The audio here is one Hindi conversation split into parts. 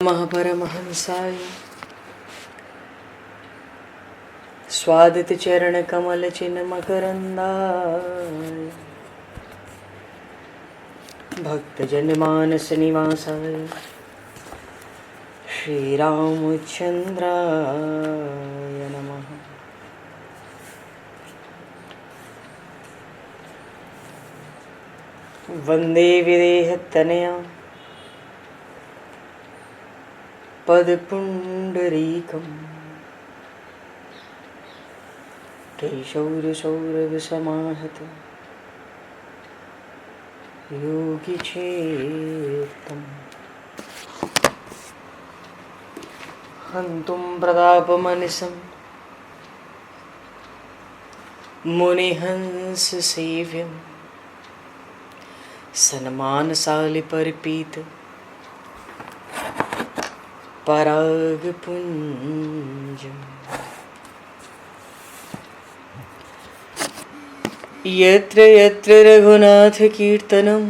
महापरमहंसाय स्वादित चरण कमल चिन्ह मकरंदाय भक्तजन मानस निवासाय श्री रामचंद्राय नमः। वंदे विदेहतनया पदपुंडरीकं केशौरसौरभसमाहत योगिचेतं हन्तुं प्रतापमनिशं मुनिहंससेव्यं सन्मानशालिपरिपीत परागपुञ्जम् यत्र यत्र रघुनाथकीर्तनं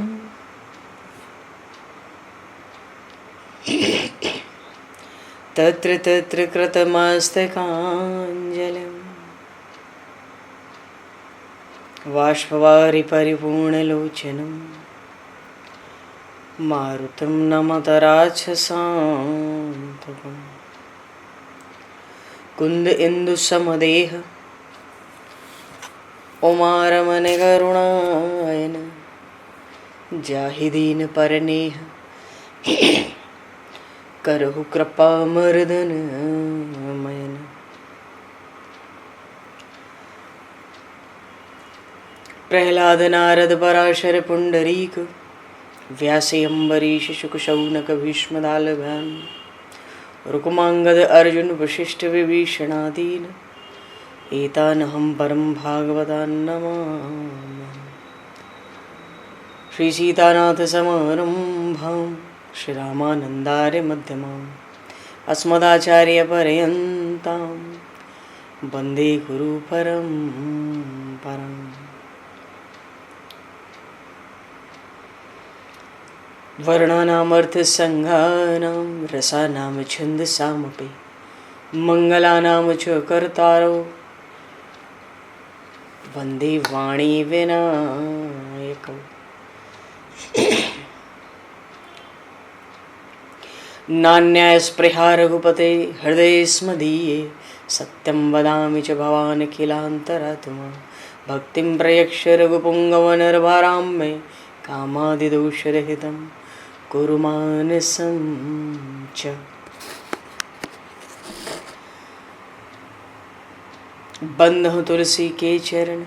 तत्र तत्र कृतमस्तकाञ्जलिं बाष्पवारि परिपूर्णलोचनं मारुतं नमत राक्षसान्तकं कुन्द इंदुसमदेह उमारमण करुणायन जाहि दीन परनेह करहु कृपा मर्दन मयन। प्रहलाद नारद पराशर पुंडरीक व्यासे अम्बरीश शुक शौनक भीष्म दालभान रुक्मांगद अर्जुन वशिष्ठ विभीषणादीन एतानहं परम भागवतान् नमामि। श्री सीतानाथ समारंभां श्री रामानन्दार्य मध्यमाम् अस्मदाचार्य पर्यन्तां वन्दे गुरु परम्पराम्। वर्णानामर्थ संज्ञानां रसानां छन्दसामपि मंगलानां च कर्तारो वन्दे वाणी विनायकौ। नान्यास्पृहा रघुपते हृदये स्मदीये सत्यं वदामि च भवान् किलान्तरात्मा भक्तिं प्रयक्ष रघुपुङ्गवनर्वरां मे कामादिदोषरहितं कुरु मानसं च। बंधु तुलसी के चरण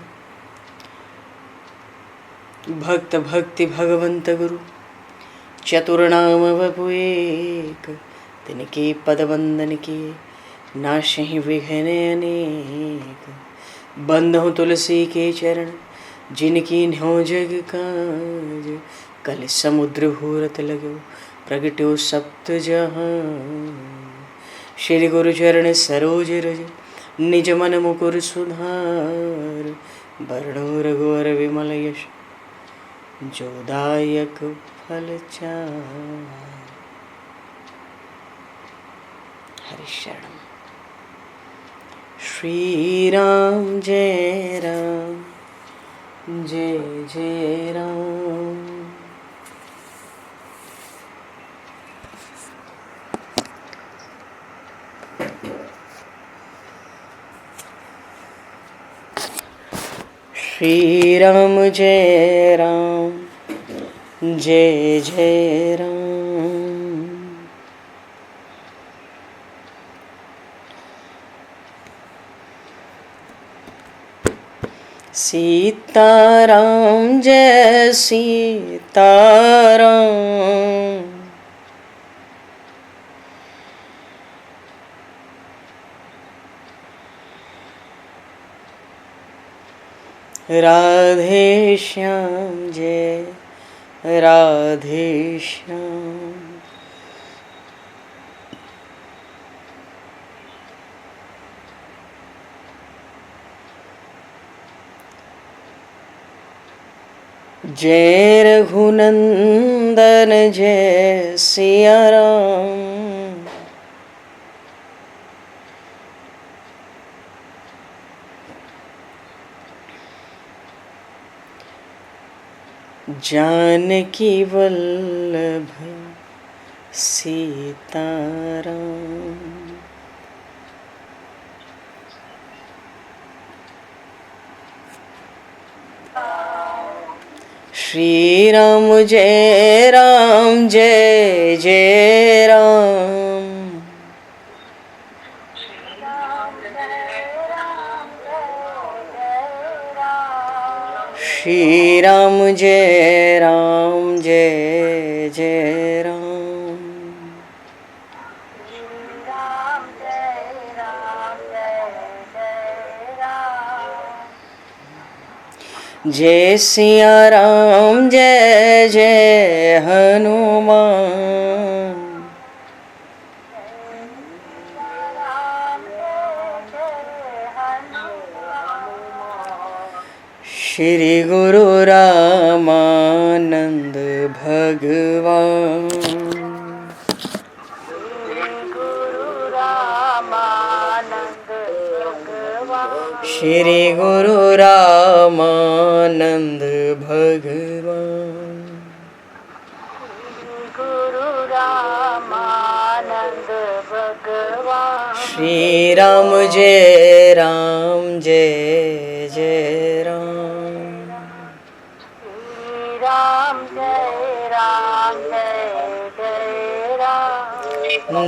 भक्त भक्ति भगवंत गुरु चतुर्नाम वपु एक तिनके पद वंदन के नाशहि विघ्न अनेक। बंधु तुलसी के चरण जिनकी न्यो जग काज कल समुद्र घोरत लगो प्रगट्यो सप्त जहां। श्री गुरु चरण सरोज रज निज मन मुकुर सुधार वर्णो रघुवर विमल यश जोदायक फल चार। हरि शरण। श्री राम जय राम जय जय राम। श्री राम जय राम जय जय राम। सीताराम जय सीताराम राधे श्याम जय राधे श्याम। जय रघुनंदन जय सिया राम। जानकी वल्लभ सीताराम। श्री राम जय राम जय जय राम। श्री राम जय राम जय जय राम। जय सिया राम जय जय हनुमान। श्री गुरु रामानंद भगवान। श्री गुरु रामानंद भगवान। श्री राम जय राम जय जय राम।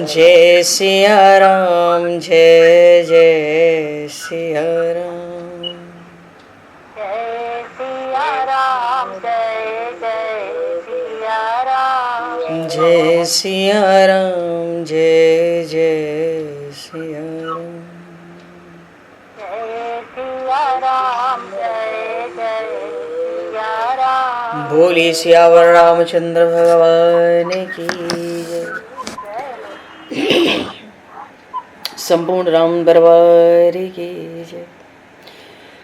जय सिया राम जय जय सिया राम। जय सिया राम जय जय सिया राम। बोली सियावर रामचंद्र भगवान की जय। संपूर्ण राम दरबार की जय।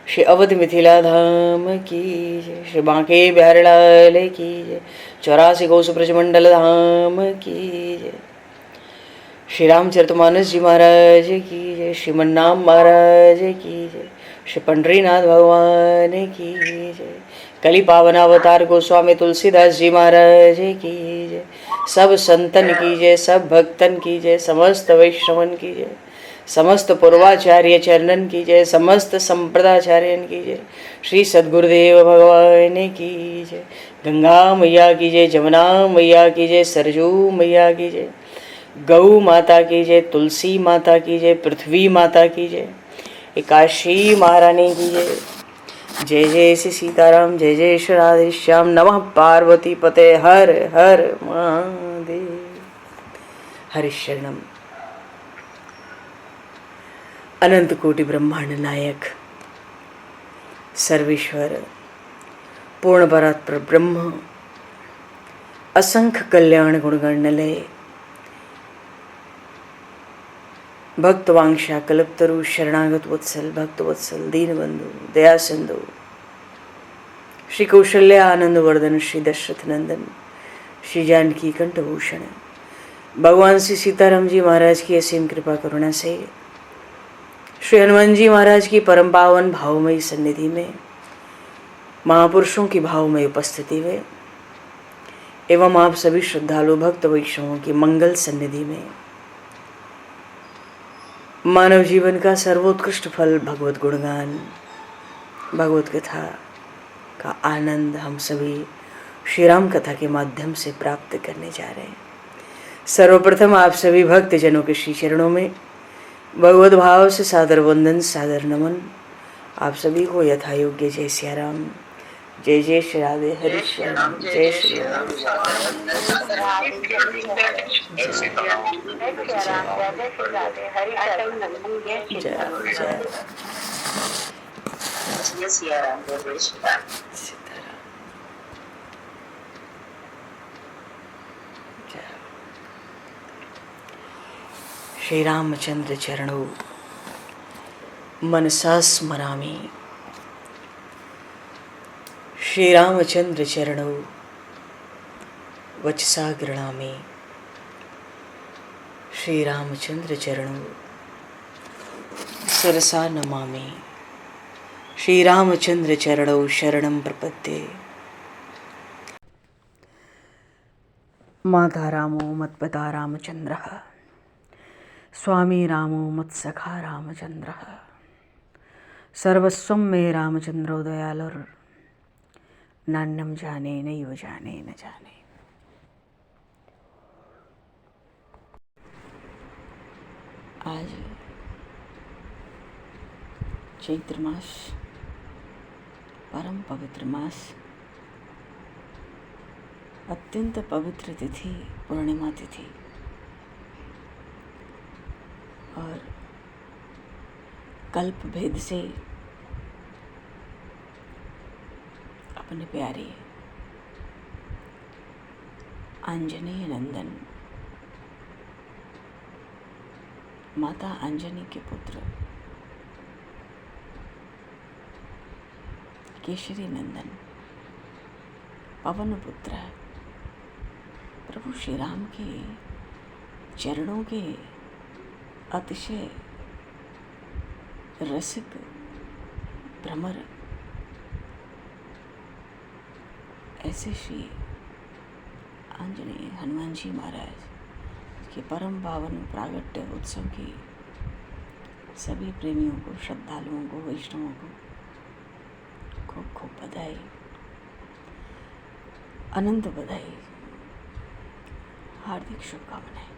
श्री अवध मिथिला धाम की जय। श्री बांके बिहारी लाल की जय। 84 कोस ब्रजमंडल धाम की जय। श्री रामचरितमानस जी महाराज की जय। श्रीमन्नाम महाराज की जय। श्री पंडरीनाथ भगवान की जय। कली पावन अवतार गोस्वामी तुलसीदास जी महाराज की जय। सब संतन की जय, सब भक्तन की जय, समस्त वैष्णवन की जय, समस्त पूर्वाचार्य चरणन की जय, समस्त संप्रदाचार्यन की जय। श्री सद्गुरुदेव भगवान की जय। गंगा मैया की जय, जमुना मैया की जय, सरजू मैया की जय, गौ माता की जय, तुलसी माता की जय, पृथ्वी माता की जय, एकाशी महारानी की जय। जय जय श्री सीताराम, जय जय श्री राधेश्याम। नमः पार्वती पते हर हर महादेव। हरिशरणम। अनंत कोटि ब्रह्मांड नायक सर्वेश्वर पूर्ण परात्पर ब्रह्म असंख्य कल्याण गुणगणलय भक्तवांशा कल्पतरु शरणागत वत्सल भक्तवत्सल दीनबंधु दया सिंधु श्री कौशल्य आनंद वर्धन श्री दशरथ नंदन श्री जानकी कंठभूषण भगवान श्री सीताराम जी महाराज की असीम कृपा करुणा से श्री हनुमान जी महाराज की परम पावन भावमयी सन्निधि में महापुरुषों की भावमयी उपस्थिति में एवं आप सभी श्रद्धालु भक्त वैष्णवों की मंगल सन्निधि में मानव जीवन का सर्वोत्कृष्ट फल भगवत गुणगान भगवत कथा का आनंद हम सभी श्री राम कथा के माध्यम से प्राप्त करने जा रहे हैं। सर्वप्रथम आप सभी भक्त जनों के श्री चरणों में भगवत भाव से सादर वंदन सादर नमन। आप सभी को यथा योग्य जय सिया राम, जय जय श्री राधे हरि श्याम, जय श्री राम। श्री रामचंद्र चरणों मनसा स्मरामि। श्री रामचंद्र चरणों वचसा गृणामि। श्री रामचंद्र चरणों सरसा नमामि। श्री रामचंद्र चरणों शरणं प्रपद्ये। माता रामो मत्पिता रामचन्द्रः स्वामी रामो मत्सखा रामचन्द्रः सर्वस्वं मे रामचन्द्रो दयालुर् नान्यं जाने नैव जाने न जाने। आज चैत्र मास, परम पवित्र मास, अत्यंत पवित्र तिथि पूर्णिमा तिथि और कल्प भेद से अपने प्यारे आंजनेय नंदन माता अंजनी के पुत्र केशरी नंदन पवन पुत्र प्रभु श्री राम के चरणों के अतिशय रसिक भ्रमर ऐसे श्री आंजनेय हनुमान जी महाराज के परम पावन प्रागट्य उत्सव की सभी प्रेमियों को, श्रद्धालुओं को, वैष्णवों को खूब खूब बधाई, अनंत बधाई, हार्दिक शुभकामनाएं।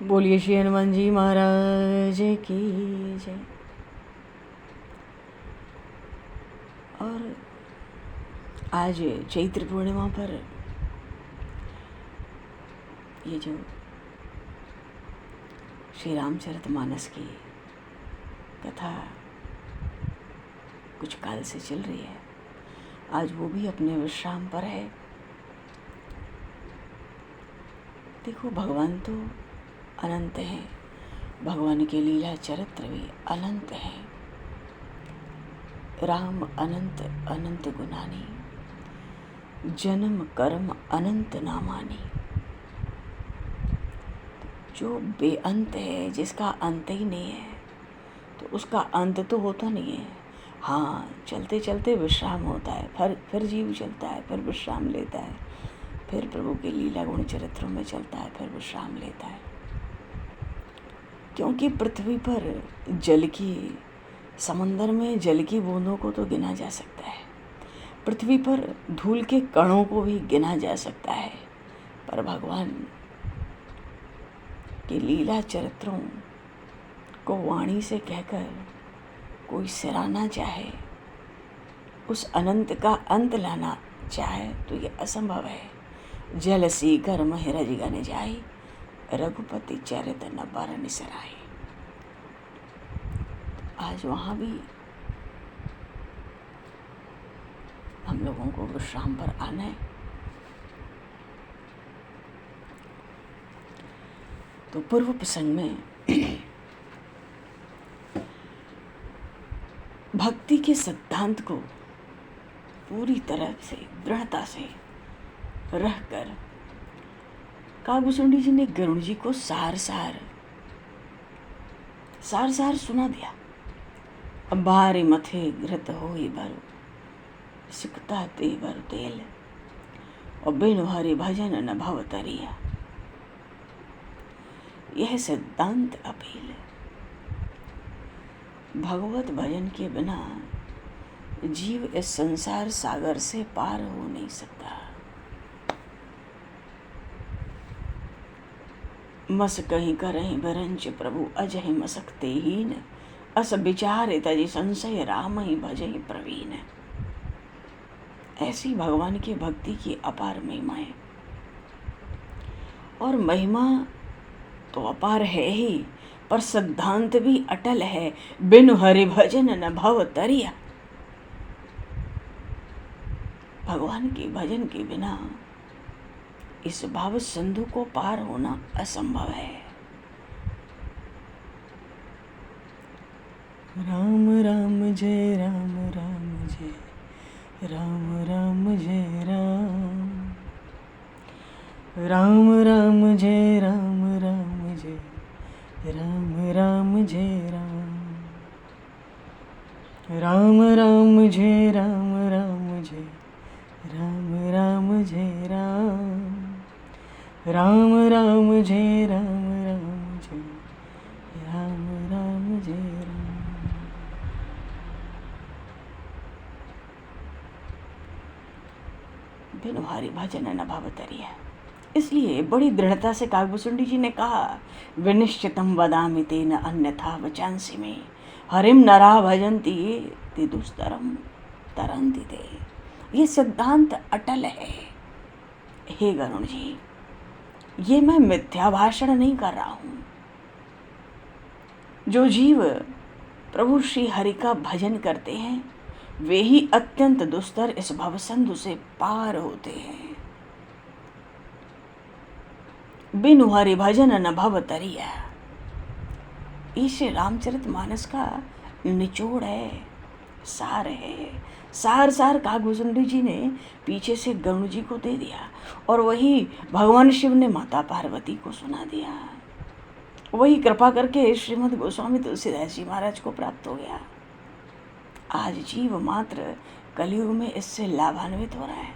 बोलिए श्री हनुमान जी महाराज की जय। और आज चैत्र पूर्णिमा पर ये जो श्री रामचरितमानस की कथा कुछ काल से चल रही है, आज वो भी अपने विश्राम पर है। देखो, भगवान तो अनंत हैं, भगवान के लीला चरित्र भी अनंत हैं। राम अनंत अनंत गुनानी, जन्म कर्म अनंत नामानी। जो बेअंत है, जिसका अंत ही नहीं है, तो उसका अंत तो होता नहीं है। हाँ, चलते चलते विश्राम होता है, फिर जीव चलता है, फिर विश्राम लेता है, फिर प्रभु के लीला गुण चरित्रों में चलता है, फिर विश्राम लेता है। क्योंकि पृथ्वी पर जल की, समंदर में जल की बूंदों को तो गिना जा सकता है, पृथ्वी पर धूल के कणों को भी गिना जा सकता है, पर भगवान के लीला चरित्रों को वाणी से कहकर कोई सिराना चाहे, उस अनंत का अंत लाना चाहे, तो ये असंभव है। जल सी कर्म हिरज गन जाई, रघुपति चरित न बरन सराय। आज वहाँ भी हम लोगों को विश्राम पर आना है। तो पूर्व प्रसंग में भक्ति के सिद्धांत को पूरी तरह से दृढ़ता से रहकर कागभूषुंडी जी ने गरुड़ जी को सार सार सुना दिया। अब बारे मथे घृत होई भरो, सिकता ते भर तेल, और बिनु हरि भजन न भव तरिया। यह सिद्धांत अपील, भगवत भजन के बिना जीव इस संसार सागर से पार हो नहीं सकता। मस कहीं करहीं बरंच प्रभु अजहि मसकते हीन, अस विचार तजि संशय राम ही भजहि प्रवीण। ऐसी भगवान की भक्ति की अपार महिमा है। और महिमा तो अपार है ही, पर सिद्धांत भी अटल है। बिनु हरि भजन न भव तरिया। भगवान के भजन के बिना इस भाव सिंधु को पार होना असंभव है। राम राम जय राम, राम जय राम, राम जय राम, राम राम जय राम, राम जय राम, राम जय राम, राम राम जय राम, राम जय राम, राम जय राम। राम राम जय राम राम जय राम राम जय राम। बिनु हरि भजन न भवतरिया। इसलिए बड़ी दृढ़ता से काकभूषुंडी जी ने कहा, विनिश्चितम वदामि तेन अन्यथा वचांसि में हरिम नरा भजन्ति ते दुस्तरम तरन्ति ते। ये सिद्धांत अटल है। हे गरुण जी, ये मैं मिथ्या भाषण नहीं कर रहा हूं। जो जीव प्रभु श्री हरि का भजन करते हैं वे ही अत्यंत दुस्तर इस भवसंधु से पार होते हैं। बिनु हरि भजन न भवतरिया। ये श्री रामचरितमानस का निचोड़ है, सार है। सार काकभूषुंडी जी ने पीछे से गरुण जी को दे दिया और वही भगवान शिव ने माता पार्वती को सुना दिया। वही कृपा करके श्रीमद् गोस्वामी तुलसीदास जी महाराज को प्राप्त हो गया। आज जीव मात्र कलयुग में इससे लाभान्वित हो रहा है,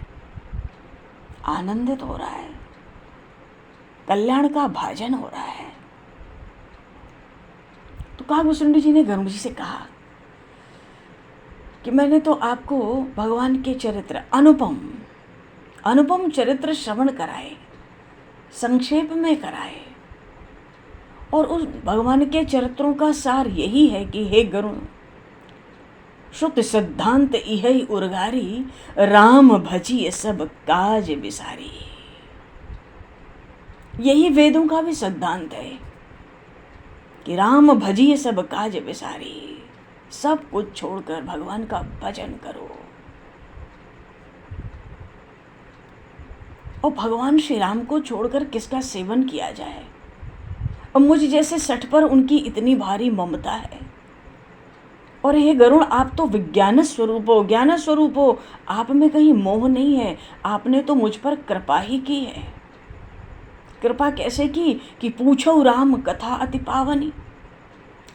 आनंदित हो रहा है, कल्याण का भाजन हो रहा है। तो काकभूषुंडी जी ने गरुड़ जी से कहा कि मैंने तो आपको भगवान के चरित्र अनुपम चरित्र श्रवण कराए, संक्षेप में कराए, और उस भगवान के चरित्रों का सार यही है कि हे गरुण, श्रुत सिद्धांत इहै उर्गारी, राम भजिय सब काज बिसारी। यही वेदों का भी सिद्धांत है कि राम भजिए सब काज बिसारी, सब कुछ छोड़कर भगवान का भजन करो। और भगवान श्री राम को छोड़कर किसका सेवन किया जाए। और मुझ जैसे सठ पर उनकी इतनी भारी ममता है। और हे गरुण, आप तो विज्ञान स्वरूप हो, ज्ञान स्वरूप हो, आप में कहीं मोह नहीं है। आपने तो मुझ पर कृपा ही की है। कृपा कैसे की कि पूछो राम कथा अति पावनी।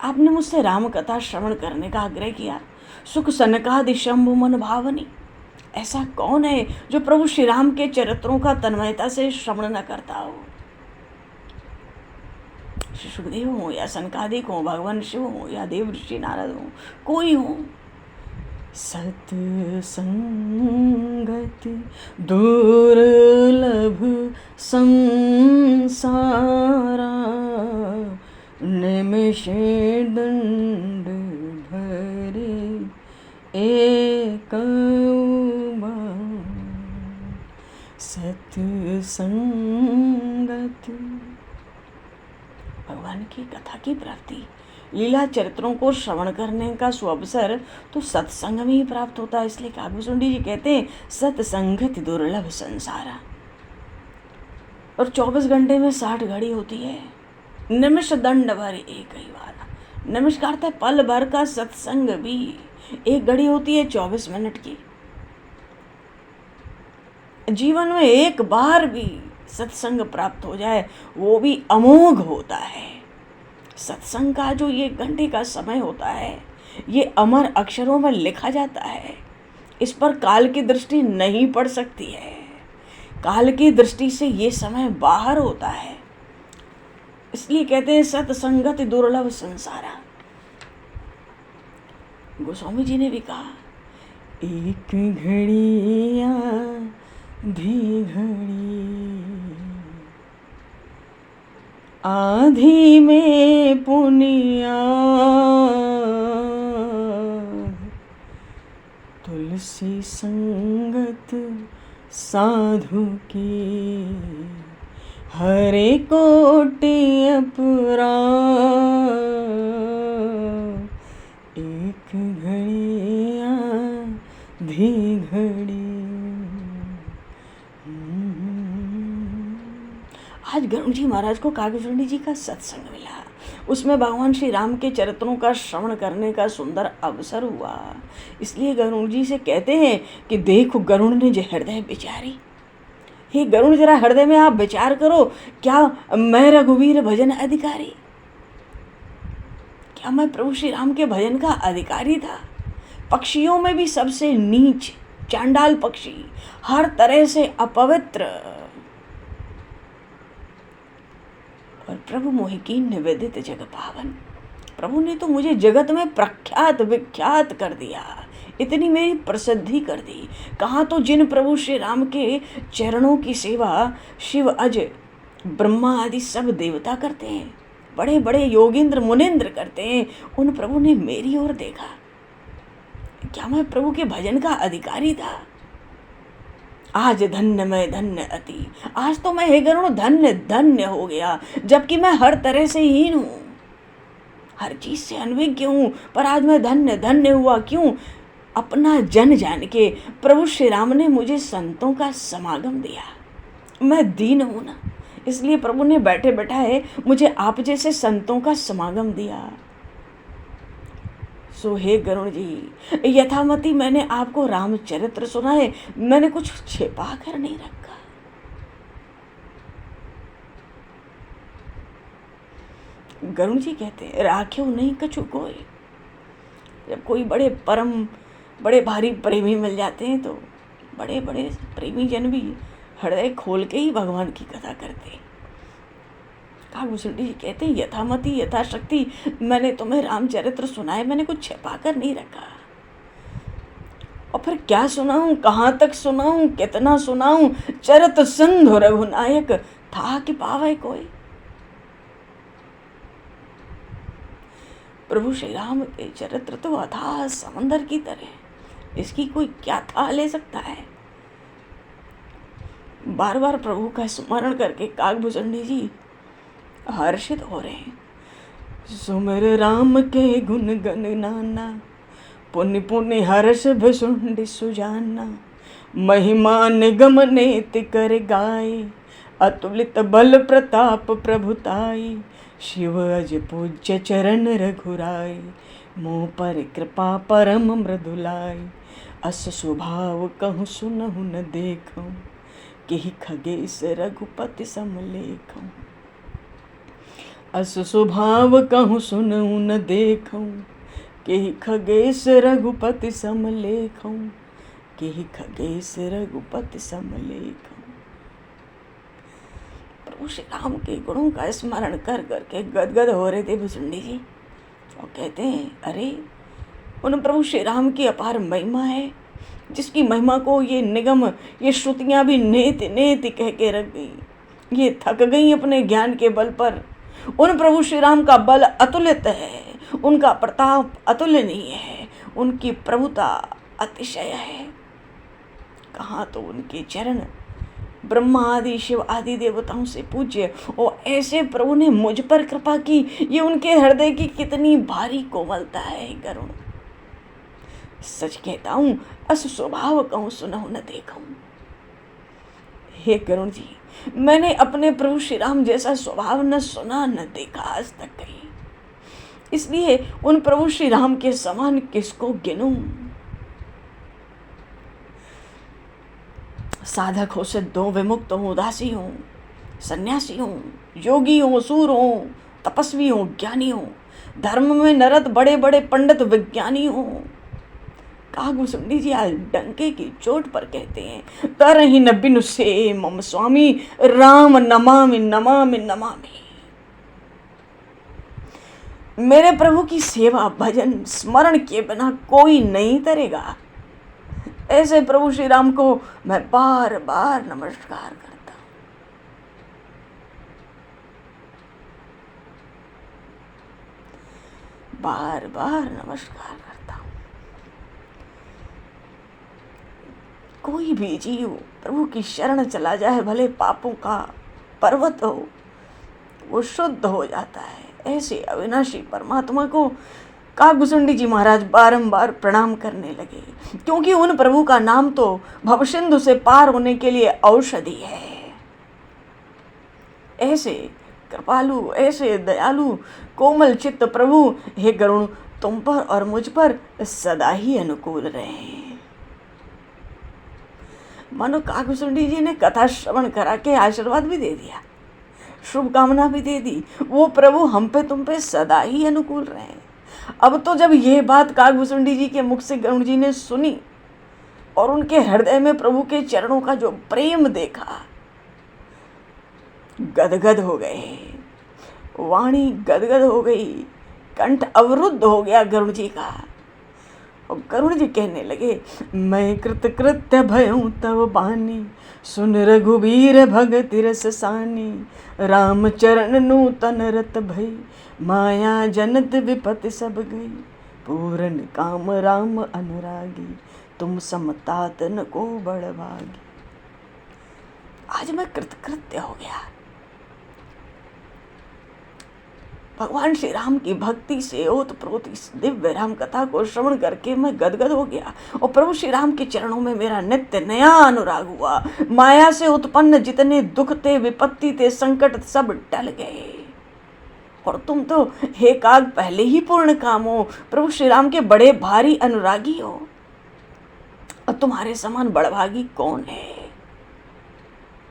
आपने मुझसे राम कथा श्रवण करने का आग्रह किया। सुख सनकादि शंभु मन भावनी। ऐसा कौन है जो प्रभु श्री राम के चरित्रों का तन्मयता से श्रवण न करता हो। श्री सुखदेव हो या सनकादिक हो, भगवान शिव हो या देव ऋषि नारद हो, कोई हो। सत्संगति दुर्लभ संसारा, निमिषे दंड भरे एक सत्संगति। भगवान की कथा की प्राप्ति, लीला चरित्रों को श्रवण करने का सुअवसर तो सत्संग में ही प्राप्त होता है। इसलिए काकभूषुंडी जी कहते हैं सत्संगति दुर्लभ संसारा। और 24 घंटे में 60 घड़ी होती है। निमिष दंड भर एक ही वाला। निमिष का अर्थ है पल भर का सत्संग भी। एक घड़ी होती है 24 मिनट की। जीवन में एक बार भी सत्संग प्राप्त हो जाए वो भी अमोघ होता है। सत्संग का जो ये घंटे का समय होता है ये अमर अक्षरों में लिखा जाता है। इस पर काल की दृष्टि नहीं पड़ सकती है। काल की दृष्टि से ये समय बाहर होता है। इसलिए कहते हैं सत्संगति दुर्लभ संसारा। गोस्वामी जी ने भी कहा एक घड़ी आधी घड़ी, आधी में पुनिया, तुलसी संगत साधु की, हरे कोटि अपराध। एक घड़ी आधी घड़ी। आज गरुड़ जी महाराज को काकभूषुंडी जी का सत्संग मिला। उसमें भगवान श्री राम के चरित्रों का श्रवण करने का सुंदर अवसर हुआ। इसलिए गरुड़ जी से कहते हैं कि देखो गरुड़ ने जो हृदय विचारी। हे गरुड़, जरा हृदय में आप विचार करो, क्या मैं रघुवीर भजन अधिकारी, क्या मैं प्रभु श्री राम के भजन का अधिकारी था। पक्षियों में भी सबसे नीच चांडाल पक्षी, हर तरह से अपवित्र, और प्रभु मोहि कीन निवेदित जग पावन। प्रभु ने तो मुझे जगत में प्रख्यात विख्यात कर दिया, इतनी मेरी प्रसिद्धि कर दी। कहाँ तो जिन प्रभु श्री राम के चरणों की सेवा शिव अज ब्रह्मा आदि सब देवता करते हैं, बड़े बड़े योगेंद्र मुनेन्द्र करते हैं, उन प्रभु ने मेरी ओर देखा। क्या मैं प्रभु के भजन का अधिकारी था? आज धन्य मैं धन्य अति, आज तो मैं हे गरुण धन्य धन्य हो गया, जबकि मैं हर तरह से हीन हूँ, हर चीज से अनभिज्ञ हूँ, पर आज मैं धन्य धन्य हुआ। क्यों? अपना जन जान के प्रभु श्री राम ने मुझे संतों का समागम दिया। मैं दीन हूँ ना, इसलिए प्रभु ने बैठे बैठाए मुझे आप जैसे संतों का समागम दिया। सो हे गरुण जी, यथामति मैंने आपको रामचरित्र सुनाए, मैंने कुछ छिपा कर नहीं रखा। गरुण जी कहते हैं, राख्यो नहीं कछु कोई। जब कोई बड़े भारी प्रेमी मिल जाते हैं तो बड़े बड़े प्रेमी जन भी हृदय खोल के ही भगवान की कथा करते हैं। काकभूषण जी कहते हैं, यथामति यथाशक्ति मैंने तुम्हें रामचरित्र सुनाए, मैंने कुछ छिपा कर नहीं रखा। और फिर क्या सुनाऊं, कहाँ तक सुनाऊं, कितना सुनाऊं? चरित सिंधु रघुनायक था कि पावे कोई। प्रभु श्री राम के चरित्र तो अथाह समंदर की तरह, इसकी कोई क्या था ले सकता है। बार बार प्रभु का स्मरण करके काकभूषण जी हर्षित हो रहे हैं। सुमिर राम के गुण गण नाना, पुण्य पुण्य हर्ष भुसुंड सुजाना। महिमा निगम नेति कर गाय, अतुलित बल प्रताप प्रभुताई। शिव अज पूज्य चरण रघुराई, मोह पर कृपा परम मृदुलाई। अस स्वभाव कहूँ सुनहु न देखूं, केहि खगेश रघुपति समलेखूं। अस स्वभाव कहूँ सुनहु न देखूं, केहि खगेश रघुपति समलेखूं। केहि खगेश रघुपति समलेखूं। प्रभु श्री राम के गुणों का स्मरण कर करके गदगद हो रहे थे भुसुंडी जी, और कहते हैं, अरे उन प्रभु श्री राम की अपार महिमा है, जिसकी महिमा को ये निगम, ये श्रुतियाँ भी नेति नेति कह के रख गई। ये थक गई अपने ज्ञान के बल पर। उन प्रभु श्री राम का बल अतुलित है, उनका प्रताप अतुलनीय है, उनकी प्रभुता अतिशय है। कहाँ तो उनके चरण ब्रह्मा आदि शिव आदि देवताओं से पूज्य, और ऐसे प्रभु ने मुझ पर कृपा की। ये उनके हृदय की कितनी भारी कोमलता है गरुण। सच कहता हूँ, अस स्वभाव कहूँ सुनहु न देखूं। हे गरुण जी, मैंने अपने प्रभु श्री राम जैसा स्वभाव न सुना न देखा आज तक कहीं, इसलिए उन प्रभु श्री राम के समान किसको गिनूं। साधक हो, सिद्ध हो, विमुक्त हो, उदासी हो, सन्यासी हो, योगी हो, सूर हो, तपस्वी हो, ज्ञानी हो, धर्म में नरत बड़े बड़े पंडित विज्ञानी हो। काकभूषण जी आज डंके की चोट पर कहते हैं, तरहि न बिनु से मम स्वामी, राम नमामि नमामि नमामि। मेरे प्रभु की सेवा भजन स्मरण के बिना कोई नहीं तरेगा। ऐसे प्रभु श्री राम को मैं बार बार नमस्कार करता हूं। बार बार नमस्कार करता हूं। कोई भी जीव प्रभु की शरण चला जाए, भले पापों का पर्वत हो, वो शुद्ध हो जाता है। ऐसे अविनाशी परमात्मा को काकभूषण जी महाराज बारंबार प्रणाम करने लगे, क्योंकि उन प्रभु का नाम तो भवसिंधु से पार होने के लिए औषधि है। ऐसे कृपालु, ऐसे दयालु, कोमल चित्त प्रभु हे गरुण तुम पर और मुझ पर सदा ही अनुकूल रहे। मानो काकभूषण जी ने कथा श्रवण करा के आशीर्वाद भी दे दिया, शुभकामना भी दे दी। वो प्रभु हम पे तुम पे सदा ही अनुकूल रहे। अब तो जब ये बात काकभूषण जी के मुख से गरुण जी ने सुनी और उनके हृदय में प्रभु के चरणों का जो प्रेम देखा, गदगद हो गए। वाणी गदगद हो गई, कंठ अवरुद्ध हो गया गरुड़ जी का। और गरुड़ जी कहने लगे, मैं कृतकृत्य भयऊँ तव बानी, सुन रघुबीर भगति रस सानी, राम चरण नूतन रत भई, माया जनत विपत्ति सब गई, पूरन काम राम अनुरागी, तुम समतात न को बड़भागी। आज मैं कृतकृत्य हो गया। भगवान श्री राम की भक्ति से ओतप्रोत इस दिव्य राम कथा को श्रवण करके मैं गदगद हो गया और प्रभु श्री राम के चरणों में मेरा नित्य नया अनुराग हुआ। माया से उत्पन्न जितने दुख थे, विपत्ति थे, संकट सब टल गए। और तुम तो हे काग पहले ही पूर्ण काम हो, प्रभु श्री राम के बड़े भारी अनुरागी हो, और तुम्हारे समान बड़भागी कौन है।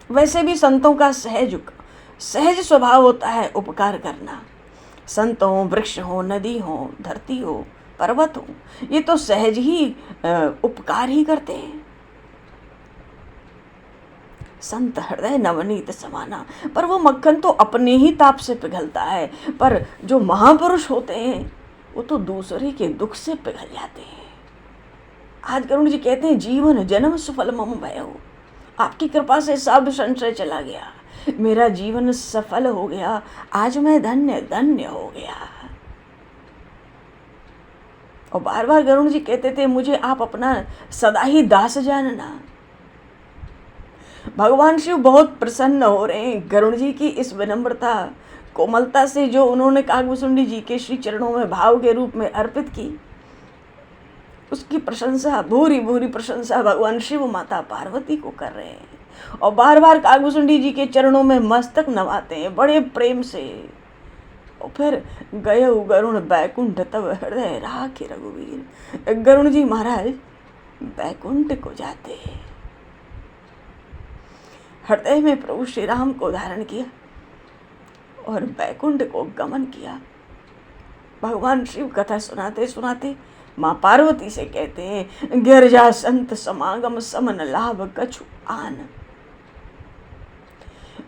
वैसे भी संतों का सहज स्वभाव होता है उपकार करना। संत हो, वृक्ष हो, नदी हो, धरती हो, पर्वत हो, ये तो सहज ही उपकार ही करते हैं। संत हृदय नवनीत समाना, पर वो मक्खन तो अपने ही ताप से पिघलता है, पर जो महापुरुष होते हैं वो तो दूसरे के दुख से पिघल जाते हैं। आज गरुड़ जी कहते हैं, जीवन जन्म सुफल मम भयो, आपकी कृपा से सब संशय चला गया, मेरा जीवन सफल हो गया, आज मैं धन्य धन्य हो गया। और बार बार गरुड़ जी कहते थे, मुझे आप अपना सदा ही दास जानना। भगवान शिव बहुत प्रसन्न हो रहे हैं गरुड़ जी की इस विनम्रता कोमलता से, जो उन्होंने कागभूषुंडी जी के श्री चरणों में भाव के रूप में अर्पित की। उसकी प्रशंसा, भूरी भूरी प्रशंसा भगवान शिव माता पार्वती को कर रहे हैं और बार बार कागभूषुंडी जी के चरणों में मस्तक नवाते हैं बड़े प्रेम से। और फिर गए गरुण बैकुंठ तब हृदय राखे रघुवीर। गरुण जी महाराज बैकुंठ को जाते, हृदय में प्रभु श्री राम को धारण किया और बैकुंठ को गमन किया। भगवान शिव कथा सुनाते सुनाते माँ पार्वती से कहते हैं, गिरजा संत समागम समन लाभ कछु आन,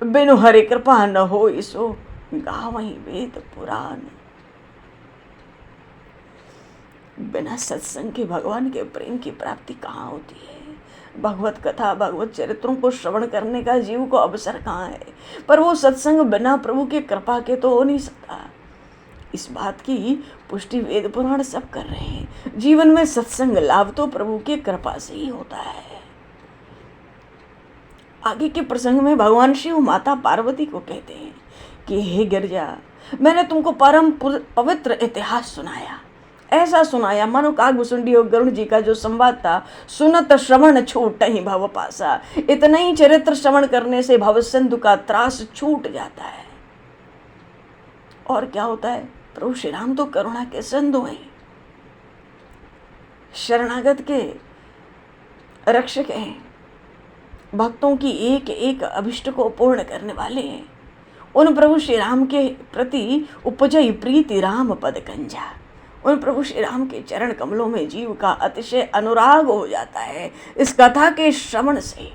बिनु हरि कृपा न हो इसो गावहीं वेद पुराण। बिना सत्संग के भगवान के प्रेम की प्राप्ति कहाँ होती है। भगवत कथा, भगवत चरित्रों को श्रवण करने का जीव को अवसर कहाँ है, पर वो सत्संग बिना प्रभु के कृपा के तो हो नहीं सकता। इस बात की पुष्टि वेद पुराण सब कर रहे हैं। जीवन में सत्संग लाभ तो प्रभु के कृपा से ही होता है। आगे के प्रसंग में भगवान शिव माता पार्वती को कहते हैं कि हे गिरजा, मैंने तुमको परम पवित्र इतिहास सुनाया, ऐसा सुनाया मानो कागभूषुंडी और गरुड़ जी का जो संवाद था, सुनत श्रवण छूटहि भव पासा। इतना ही चरित्र श्रवण करने से भव सिंधु का त्रास छूट जाता है। और क्या होता है, प्रभु श्री राम तो करुणा के सिंधु हैं, शरणागत के रक्षक हैं, भक्तों की एक एक अभिष्ट को पूर्ण करने वाले हैं। उन प्रभु श्री राम के प्रति उपजई प्रीति राम पद कंजा, उन प्रभु श्री राम के चरण कमलों में जीव का अतिशय अनुराग हो जाता है इस कथा के श्रवण से।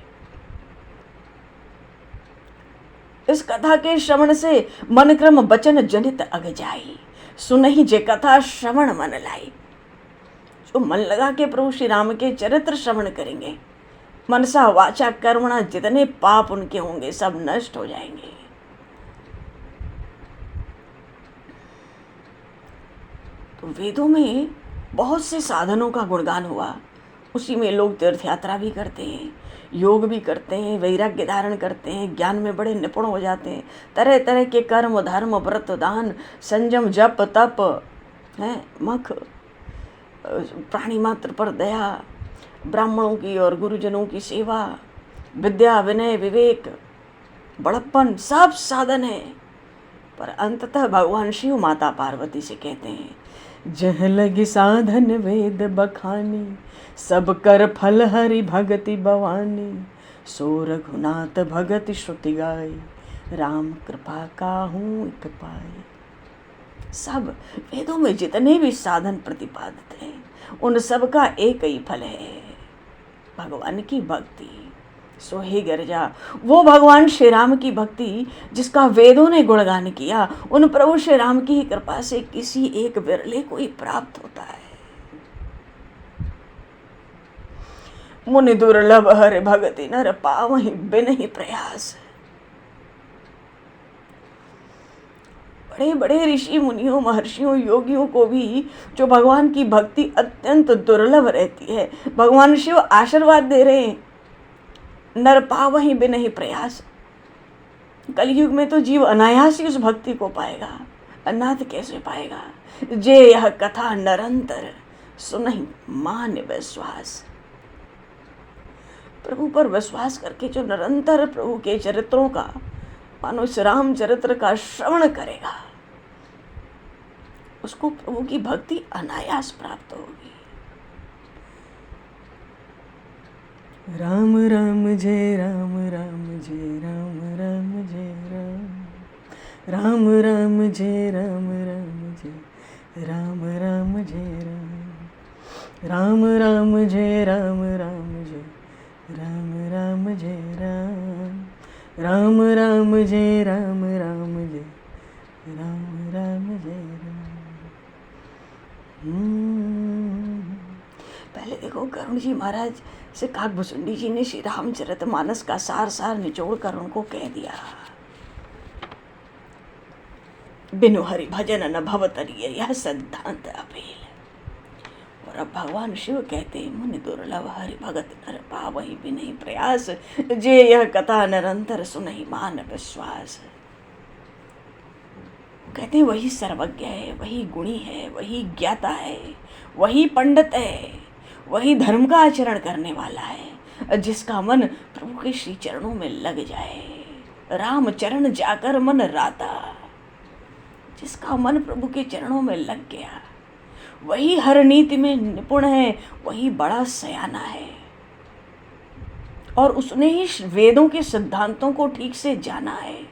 इस कथा के श्रवण से मन क्रम वचन जनित अग जाई, सुनहि जे कथा श्रवण मन लाई। जो मन लगा के प्रभु श्री राम के चरित्र श्रवण करेंगे, मनसा वाचा कर्मणा जितने पाप उनके होंगे सब नष्ट हो जाएंगे। तो वेदों में बहुत से साधनों का गुणगान हुआ, उसी में लोग तीर्थ यात्रा भी करते हैं, योग भी करते हैं, वैराग्य धारण करते हैं, ज्ञान में बड़े निपुण हो जाते हैं। तरह तरह के कर्म, धर्म, व्रत, दान, संयम, जप, तप, है मख, प्राणी मात्र पर दया, ब्राह्मणों की और गुरुजनों की सेवा, विद्या, विनय, विवेक, बड़प्पन, सब साधन है। पर अंततः भगवान शिव माता पार्वती से कहते हैं, जह लगी साधन वेद बखानी, सब कर फल हरि भगति भवानी, सो रघुनाथ भगति श्रुति गाय, राम कृपा काहू इक पाए। सब वेदों में जितने भी साधन प्रतिपादित हैं, उन सब का एक ही फल है, भगवान की भक्ति। सो हे गिरजा, वो भगवान श्री राम की भक्ति जिसका वेदों ने गुणगान किया, उन प्रभु श्री राम की ही कृपा से किसी एक विरले को ही प्राप्त होता है। मुनि दुर्लभ हरि भगति नर पावहि बिन ही प्रयास। बड़े बड़े ऋषि मुनियों महर्षियों योगियों को भी जो भगवान की भक्ति अत्यंत दुर्लभ रहती है, भगवान शिव आशीर्वाद दे रहे हैं, नर पावहि बिन ही प्रयास। कलयुग में तो जीव अनायास ही उस भक्ति को पाएगा, अनाथ कैसे पाएगा। जे यह कथा निरंतर सुनहि मान विश्वास। प्रभु पर विश्वास करके जो निरंतर प्रभु के चरित्रों का, मानो इस राम चरित्र का श्रवण करेगा, उसको प्रभु की भक्ति अनायास प्राप्त होगी। राम राम जय राम, राम जय राम, राम जय राम, राम राम जय राम, राम जय राम, राम जय राम, राम राम जय राम, राम जय राम, राम जय राम, राम राम जय राम, राम जय राम, राम जय राम। पहले देखो गरुड़ जी महाराज से काकभुसुंडी जी ने श्री रामचरितमानस का सार सार निचोड़ कर उनको कह दिया, बिनु हरि भजन न भव तरिय, यह सिद्धांत अपेल। और अब भगवान शिव कहते, मुनि दुर्लभ हरि भगत नर पावहि बिनहि प्रयास, जे यह कथा निरंतर सुनहि मान विश्वास। कहते हैं वही सर्वज्ञ है, वही गुणी है, वही ज्ञाता है, वही पंडित है, वही धर्म का आचरण करने वाला है, जिसका मन प्रभु के श्री चरणों में लग जाए। राम चरण जाकर मन राता, जिसका मन प्रभु के चरणों में लग गया, वही हर नीति में निपुण है, वही बड़ा सयाना है, और उसने ही वेदों के सिद्धांतों को ठीक से जाना है।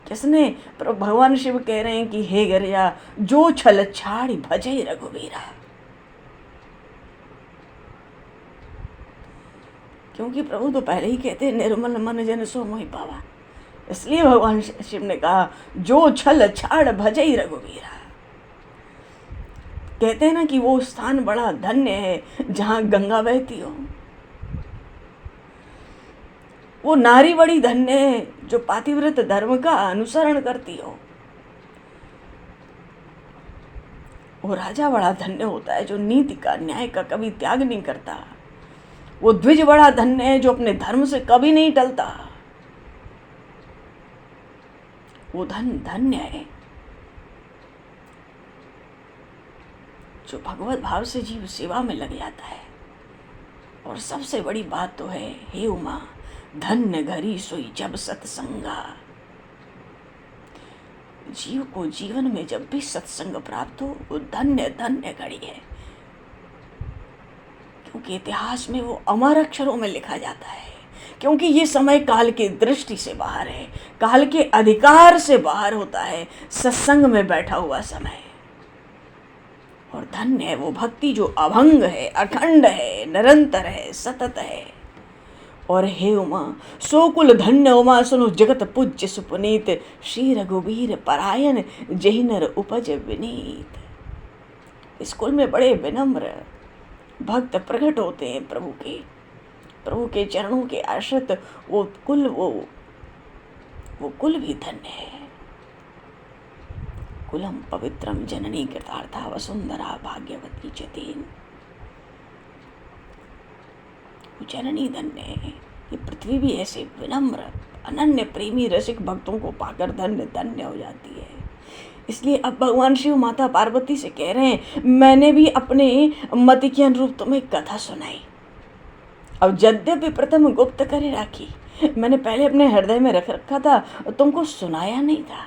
जिसने भगवान शिव कह रहे हैं कि हे गिरजा, जो छल छाड़ी भजे रघुवीरा। क्योंकि प्रभु तो पहले ही कहते हैं निर्मल मन जन सो मोहि पावा, इसलिए भगवान शिव ने कहा जो छल छाड़ भजई रघुवीरा। कहते हैं ना कि वो स्थान बड़ा धन्य है जहाँ गंगा बहती हो, वो नारी बड़ी धन्य है जो पातिव्रत धर्म का अनुसरण करती हो, वो राजा बड़ा धन्य होता है जो नीति का न्याय का कभी त्याग नहीं करता, वो द्विज बड़ा धन्य है जो अपने धर्म से कभी नहीं टलता, वो धन्य है जो भगवत भाव से जीव सेवा में लग जाता है। और सबसे बड़ी बात तो है, हे उमा धन्य घरी सोई जब सत्संगा। जीव को जीवन में जब भी सत्संग प्राप्त हो, वो धन्य धन्य घड़ी है, क्योंकि इतिहास में वो अमर अक्षरों में लिखा जाता है। क्योंकि ये समय काल की दृष्टि से बाहर है, काल के अधिकार से बाहर होता है सत्संग में बैठा हुआ समय। और धन्य है वो भक्ति जो अभंग है, अखंड है, निरंतर है, सतत है। और हे उमा सो कुल धन्य उमा, सुनो जगत पूज्य सुपुनीत, श्री रघुबीर परायण जहि नर उपज विनीत। इस कुल में बड़े विनम्र भक्त प्रकट होते हैं प्रभु के चरणों के आश्रित। वो कुल भी धन्य है। कुलम पवित्रम जननी कृतार्था वसुंधरा भाग्यवती चतीन। जननी धन्य है। ये पृथ्वी भी ऐसे विनम्र अनन्य प्रेमी रसिक भक्तों को पाकर धन्य धन्य हो जाती है। इसलिए अब भगवान शिव माता पार्वती से कह रहे हैं, मैंने भी अपने मति के अनुरूप तुम्हें कथा सुनाई। अब यद्यपि प्रथम गुप्त करे राखी, मैंने पहले अपने हृदय में रख रखा था, तुमको सुनाया नहीं था।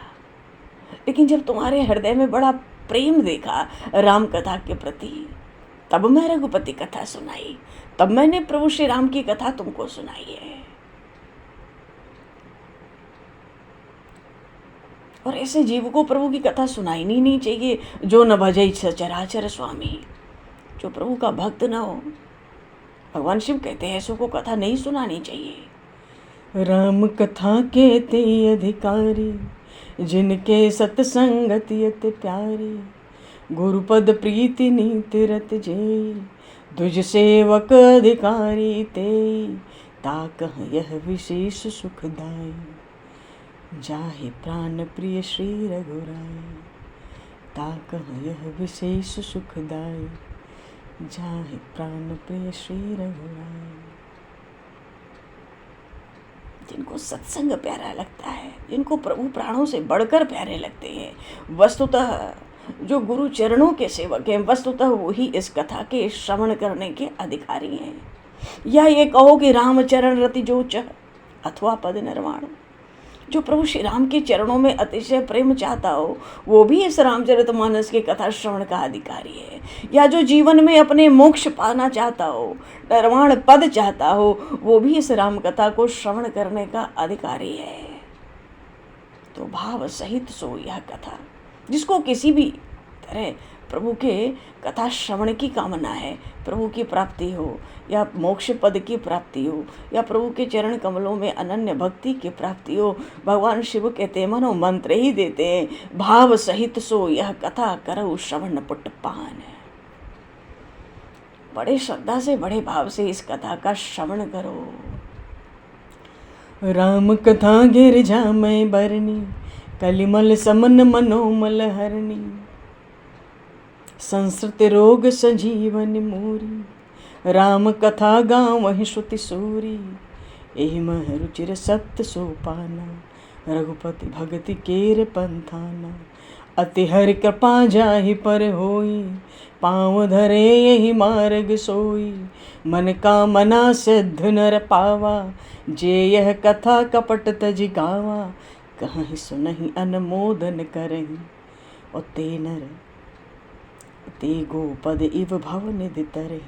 लेकिन जब तुम्हारे हृदय में बड़ा प्रेम देखा राम कथा के प्रति, तब मैं रघुपति कथा सुनाई, तब मैंने प्रभु श्री राम की कथा तुमको सुनाई है। और ऐसे जीव को प्रभु की कथा सुनाई नहीं चाहिए जो न भजई सचराचर स्वामी, जो प्रभु का भक्त न हो, भगवान शिव कहते हैं ऐसों को कथा नहीं सुनानी चाहिए। राम कथा के ते अधिकारी, जिनके सत्संगति अति प्यारी, गुरुपद प्रीति नीति रत जे, दुज सेवक अधिकारी ते, ताकह यह विशेष सुखदाई, जाहि प्राण प्रिय श्री रघुराई, ताकह यह विशेष सुखदाई, जाहि प्राण प्रिय श्री रघुराई। जिनको सत्संग प्यारा लगता है, जिनको प्रभु प्राणों से बढ़कर प्यारे लगते हैं, वस्तुतः जो गुरु चरणों के सेवक हैं, वस्तुतः वही इस कथा के श्रवण करने के अधिकारी हैं। या ये कहो कि रामचरण रति जो चह अथवा पद निर्माण, जो प्रभु श्री राम के चरणों में अतिशय प्रेम चाहता हो, वो भी इस रामचरितमानस के कथा श्रवण का अधिकारी है। या जो जीवन में अपने मोक्ष पाना चाहता हो, निर्वाण पद चाहता हो, वो भी इस राम कथा को श्रवण करने का अधिकारी है। तो भाव सहित सो यह कथा, जिसको किसी भी तरह प्रभु के कथा श्रवण की कामना है, प्रभु की प्राप्ति हो या मोक्ष पद की प्राप्ति हो या प्रभु के चरण कमलों में अनन्य भक्ति की प्राप्ति हो, भगवान शिव कहते मनो मंत्र ही देते हैं, भाव सहित सो यह कथा करऊ श्रवण पुट पान। बड़े श्रद्धा से बड़े भाव से इस कथा का श्रवण करो। राम कथा गिरजा मैं बरनी, कलिमल समन मनोमल हरणी, संस्कृत रोग संजीवन मूरी, राम कथा गाँव श्रुति सूरी, एहि मह रुचिर सत्य सोपाना, रघुपति भगति केर पंथाना, अति हरि कृपा जाहि पर होई, पाँव धरे यही मार्ग सोई, मन का मना सिद्ध नर पावा, जे यह कथा कपट तज गावा, कहीं सुनहि अनुमोदन करहि, और ते नर ते गोपद इव भव निधि तरहि।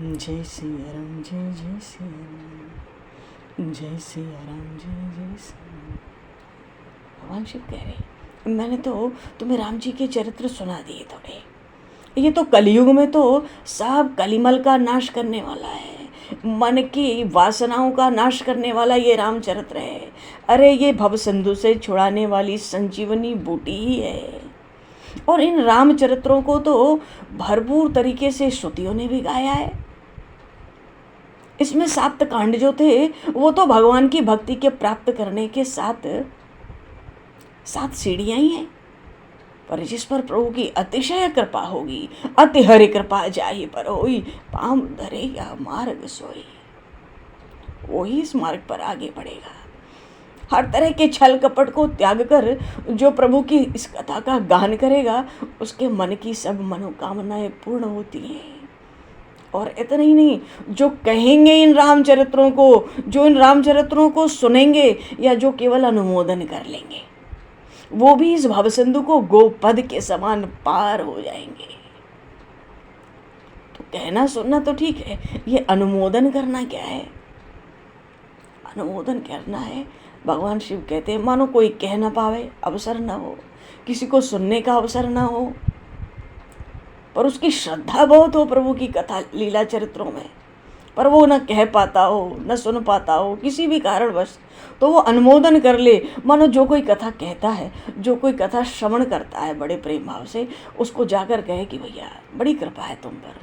जय सिया राम जय जय सिया राम, जय सिया राम जय जय सिया राम। भगवान शिव कह रहे मैंने तो तुम्हें राम जी के चरित्र सुना दिए थोड़े। ये तो कलयुग में तो सब कलिमल का नाश करने वाला है, मन की वासनाओं का नाश करने वाला ये रामचरित्र है। अरे ये भव सिंधु से छुड़ाने वाली संजीवनी बूटी ही है। और इन रामचरित्रों को तो भरपूर तरीके से श्रुतियों ने भी गाया है। इसमें 7 कांड जो थे वो तो भगवान की भक्ति के प्राप्त करने के 7 सीढ़ियां ही हैं। पर जिस पर प्रभु की अतिशय कृपा होगी, अति हरि कृपा जाहि पर होई, पाम धरे या मार्ग सोई, वही इस मार्ग पर आगे बढ़ेगा। हर तरह के छल कपट को त्याग कर जो प्रभु की इस कथा का गान करेगा, उसके मन की सब मनोकामनाएं पूर्ण होती हैं। और इतना ही नहीं, जो कहेंगे इन रामचरित्रों को, जो इन रामचरित्रों को सुनेंगे या जो केवल अनुमोदन कर लेंगे, वो भी इस भवसिंधु को गोपद के समान पार हो जाएंगे। तो कहना सुनना तो ठीक है, ये अनुमोदन करना क्या है? अनुमोदन करना है, भगवान शिव कहते हैं मानो कोई कह ना पावे, अवसर ना हो, किसी को सुनने का अवसर ना हो, पर उसकी श्रद्धा बहुत हो प्रभु की कथा लीला चरित्रों में, पर वो न कह पाता हो, न सुन पाता हो किसी भी कारणवश, तो वो अनुमोदन कर ले। मानो जो कोई कथा कहता है, जो कोई कथा श्रवण करता है बड़े प्रेम भाव से, उसको जाकर कहे कि भैया बड़ी कृपा है तुम पर,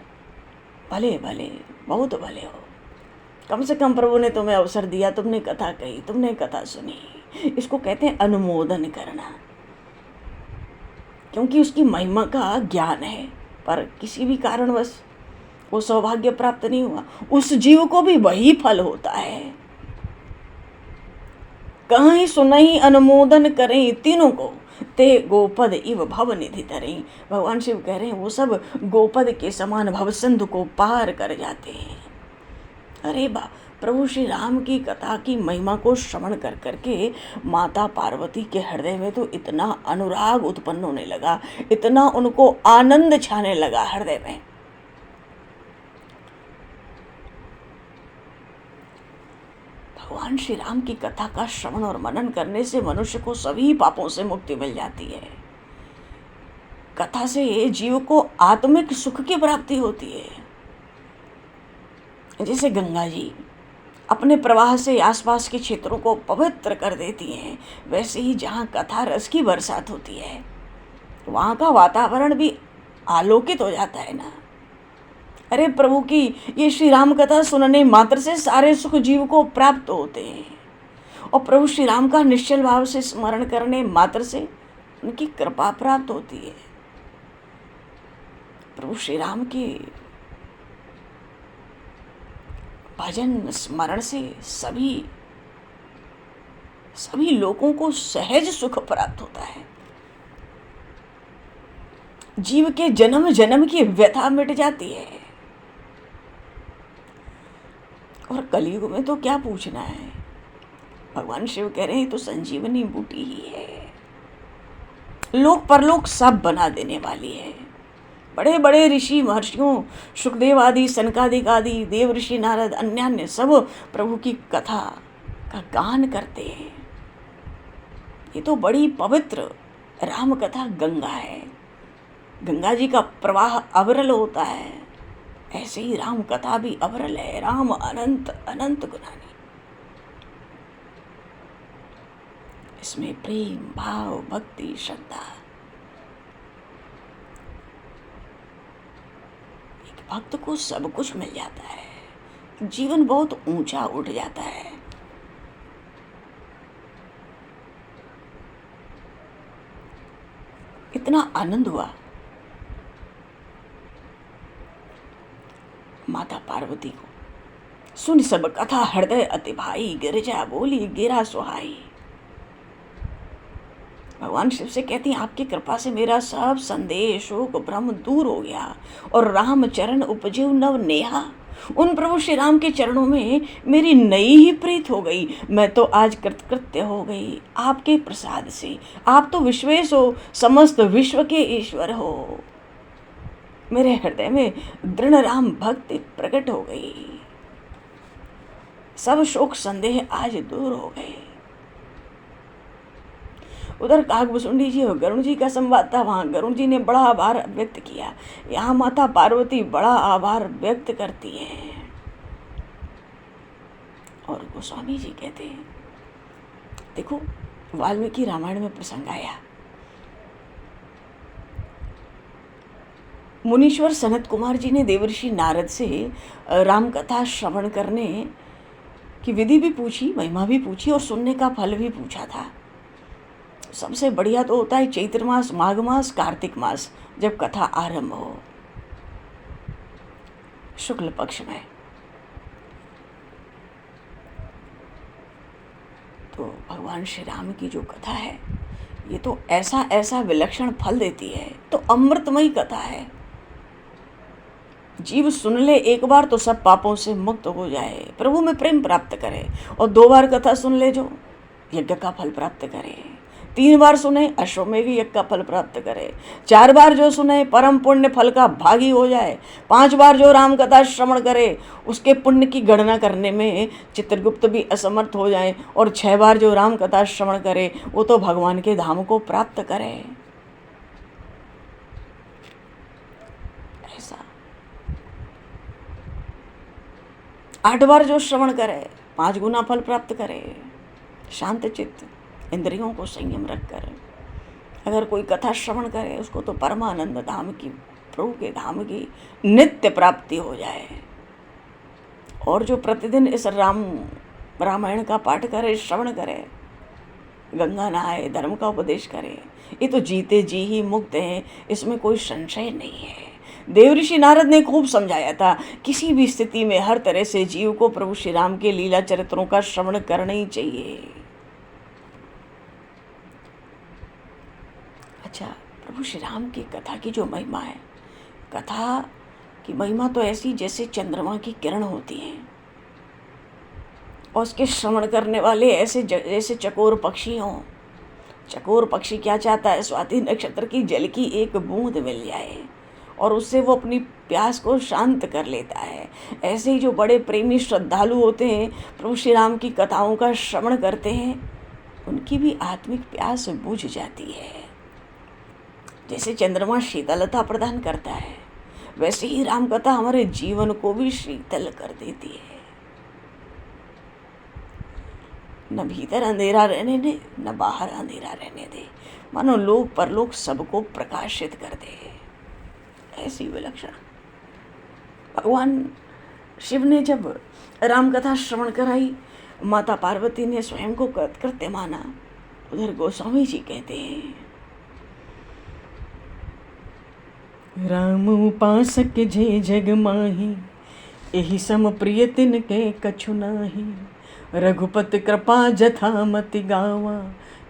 भले भले बहुत भले हो, कम से कम प्रभु ने तुम्हें अवसर दिया, तुमने कथा कही, तुमने कथा सुनी। इसको कहते हैं अनुमोदन करना, क्योंकि उसकी महिमा का ज्ञान है, पर किसी भी कारणवश वो सौभाग्य प्राप्त नहीं हुआ, उस जीव को भी वही फल होता है। कहीं सुनहि अनुमोदन करें तीनों को, ते गोपद इव भव निधि तरें। भगवान शिव कह रहे हैं वो सब गोपद के समान भवसिंधु को पार कर जाते हैं। अरे बा, प्रभु श्री राम की कथा की महिमा को श्रवण कर करके माता पार्वती के हृदय में तो इतना अनुराग उत्पन्न होने लगा, इतना उनको आनंद छाने लगा हृदय में। भगवान श्री राम की कथा का श्रवण और मनन करने से मनुष्य को सभी पापों से मुक्ति मिल जाती है। कथा से जीव को आत्मिक सुख की प्राप्ति होती है। जैसे गंगा जी अपने प्रवाह से आसपास के क्षेत्रों को पवित्र कर देती हैं, वैसे ही जहाँ कथा रस की बरसात होती है वहाँ का वातावरण भी आलोकित हो जाता है ना। अरे प्रभु की ये श्री राम कथा सुनने मात्र से सारे सुख जीव को प्राप्त होते हैं, और प्रभु श्री राम का निश्चल भाव से स्मरण करने मात्र से उनकी कृपा प्राप्त होती है। प्रभु श्री राम के भजन स्मरण से सभी लोगों को सहज सुख प्राप्त होता है। जीव के जन्म जन्म की व्यथा मिट जाती है। और कलयुग में तो क्या पूछना है, भगवान शिव कह रहे हैं तो संजीवनी बूटी ही है, लोक परलोक सब बना देने वाली है। बड़े बड़े ऋषि महर्षियों सुखदेव आदि सनकादिक आदि देव ऋषि नारद अन्य सब प्रभु की कथा का गान करते हैं। ये तो बड़ी पवित्र राम कथा गंगा है। गंगा जी का प्रवाह अविरल होता है, ऐसे ही राम कथा भी अविरल है। राम अनंत अनंत गुणानी, इसमें प्रेम भाव भक्ति श्रद्धा, एक भक्त को सब कुछ मिल जाता है, जीवन बहुत ऊंचा उठ जाता है। इतना आनंद हुआ माता पार्वती को, सुन सब कथा हृदय अति भाई, गिरिजा बोली गिरा सुहाई। भगवान शिव से कहती हैं आपकी कृपा से मेरा सब संदेह शोक भ्रम दूर हो गया, और राम चरण उपजेव नव नेहा। उन प्रभु श्री राम के चरणों में मेरी नई ही प्रीत हो गई। मैं तो आज कृतकृत्य हो गई आपके प्रसाद से। आप तो विश्वेश हो, समस्त विश्व के ईश्वर हो। मेरे हृदय में दृढ़ राम भक्ति प्रकट हो गई, सब शोक संदेह आज दूर हो गए। उधर काकभुसुंडी जी और गरुण जी का संवाद था, वहां गरुण जी ने बड़ा आभार व्यक्त किया। यहाँ माता पार्वती बड़ा आभार व्यक्त करती हैं। और गोस्वामी जी कहते हैं, देखो वाल्मीकि रामायण में प्रसंग आया, मुनीश्वर सनत कुमार जी ने देवर्षि नारद से राम कथा श्रवण करने की विधि भी पूछी, महिमा भी पूछी और सुनने का फल भी पूछा था। सबसे बढ़िया तो होता है चैत्र मास, माघ मास, कार्तिक मास, जब कथा आरंभ हो शुक्ल पक्ष में। तो भगवान श्री राम की जो कथा है ये तो ऐसा ऐसा विलक्षण फल देती है, तो अमृतमयी कथा है। जीव सुन ले एक बार तो सब पापों से मुक्त हो जाए, प्रभु में प्रेम प्राप्त करे, और 2 बार कथा सुन ले जो यज्ञ का फल प्राप्त करे, 3 बार सुने अश्वमेघ यज्ञ का फल प्राप्त करे, 4 बार जो सुने परम पुण्य फल का भागी हो जाए, 5 बार जो राम कथा श्रवण करे उसके पुण्य की गणना करने में चित्रगुप्त भी असमर्थ हो जाए, और 6 बार जो राम कथा श्रवण करे वो तो भगवान के धाम को प्राप्त करे। ऐसा 8 बार जो श्रवण करे 5 गुना फल प्राप्त करे। शांत चित्त, इंद्रियों को संयम रखकर अगर कोई कथा श्रवण करे उसको तो परमानंद धाम की, प्रभु के धाम की नित्य प्राप्ति हो जाए। और जो प्रतिदिन इस रामायण का पाठ करे, श्रवण करे, गंगा नहाए, धर्म का उपदेश करे, ये तो जीते जी ही मुक्त हैं, इसमें कोई संशय नहीं है। देवऋषि नारद ने खूब समझाया था, किसी भी स्थिति में हर तरह से जीव को प्रभु श्री राम के लीला चरित्रों का श्रवण करना ही चाहिए। अच्छा, प्रभु श्री राम की कथा की जो महिमा है, कथा की महिमा तो ऐसी जैसे चंद्रमा की किरण होती है, और उसके श्रवण करने वाले ऐसे जैसे चकोर पक्षी हों। चकोर पक्षी क्या चाहता है, स्वाति नक्षत्र की जल की एक बूंद मिल जाए और उससे वो अपनी प्यास को शांत कर लेता है। ऐसे ही जो बड़े प्रेमी श्रद्धालु होते हैं, प्रभु श्री राम की कथाओं का श्रवण करते हैं, उनकी भी आत्मिक प्यास बुझ जाती है। जैसे चंद्रमा शीतलता प्रदान करता है, वैसे ही राम कथा हमारे जीवन को भी शीतल कर देती है। न भीतर अंधेरा रहने दे, न बाहर अंधेरा रहने दे, मानो लोक परलोक सबको प्रकाशित कर दे। ऐसी विलक्षण भगवान शिव ने जब राम कथा श्रवण कराई, माता पार्वती ने स्वयं को कृत्य माना। उधर गोस्वामी जी कहते हैं, राम उपासक जे जग माही, एहि सम प्रिय तिन के कछु नाही। रघुपति कृपा जथा मति गावा,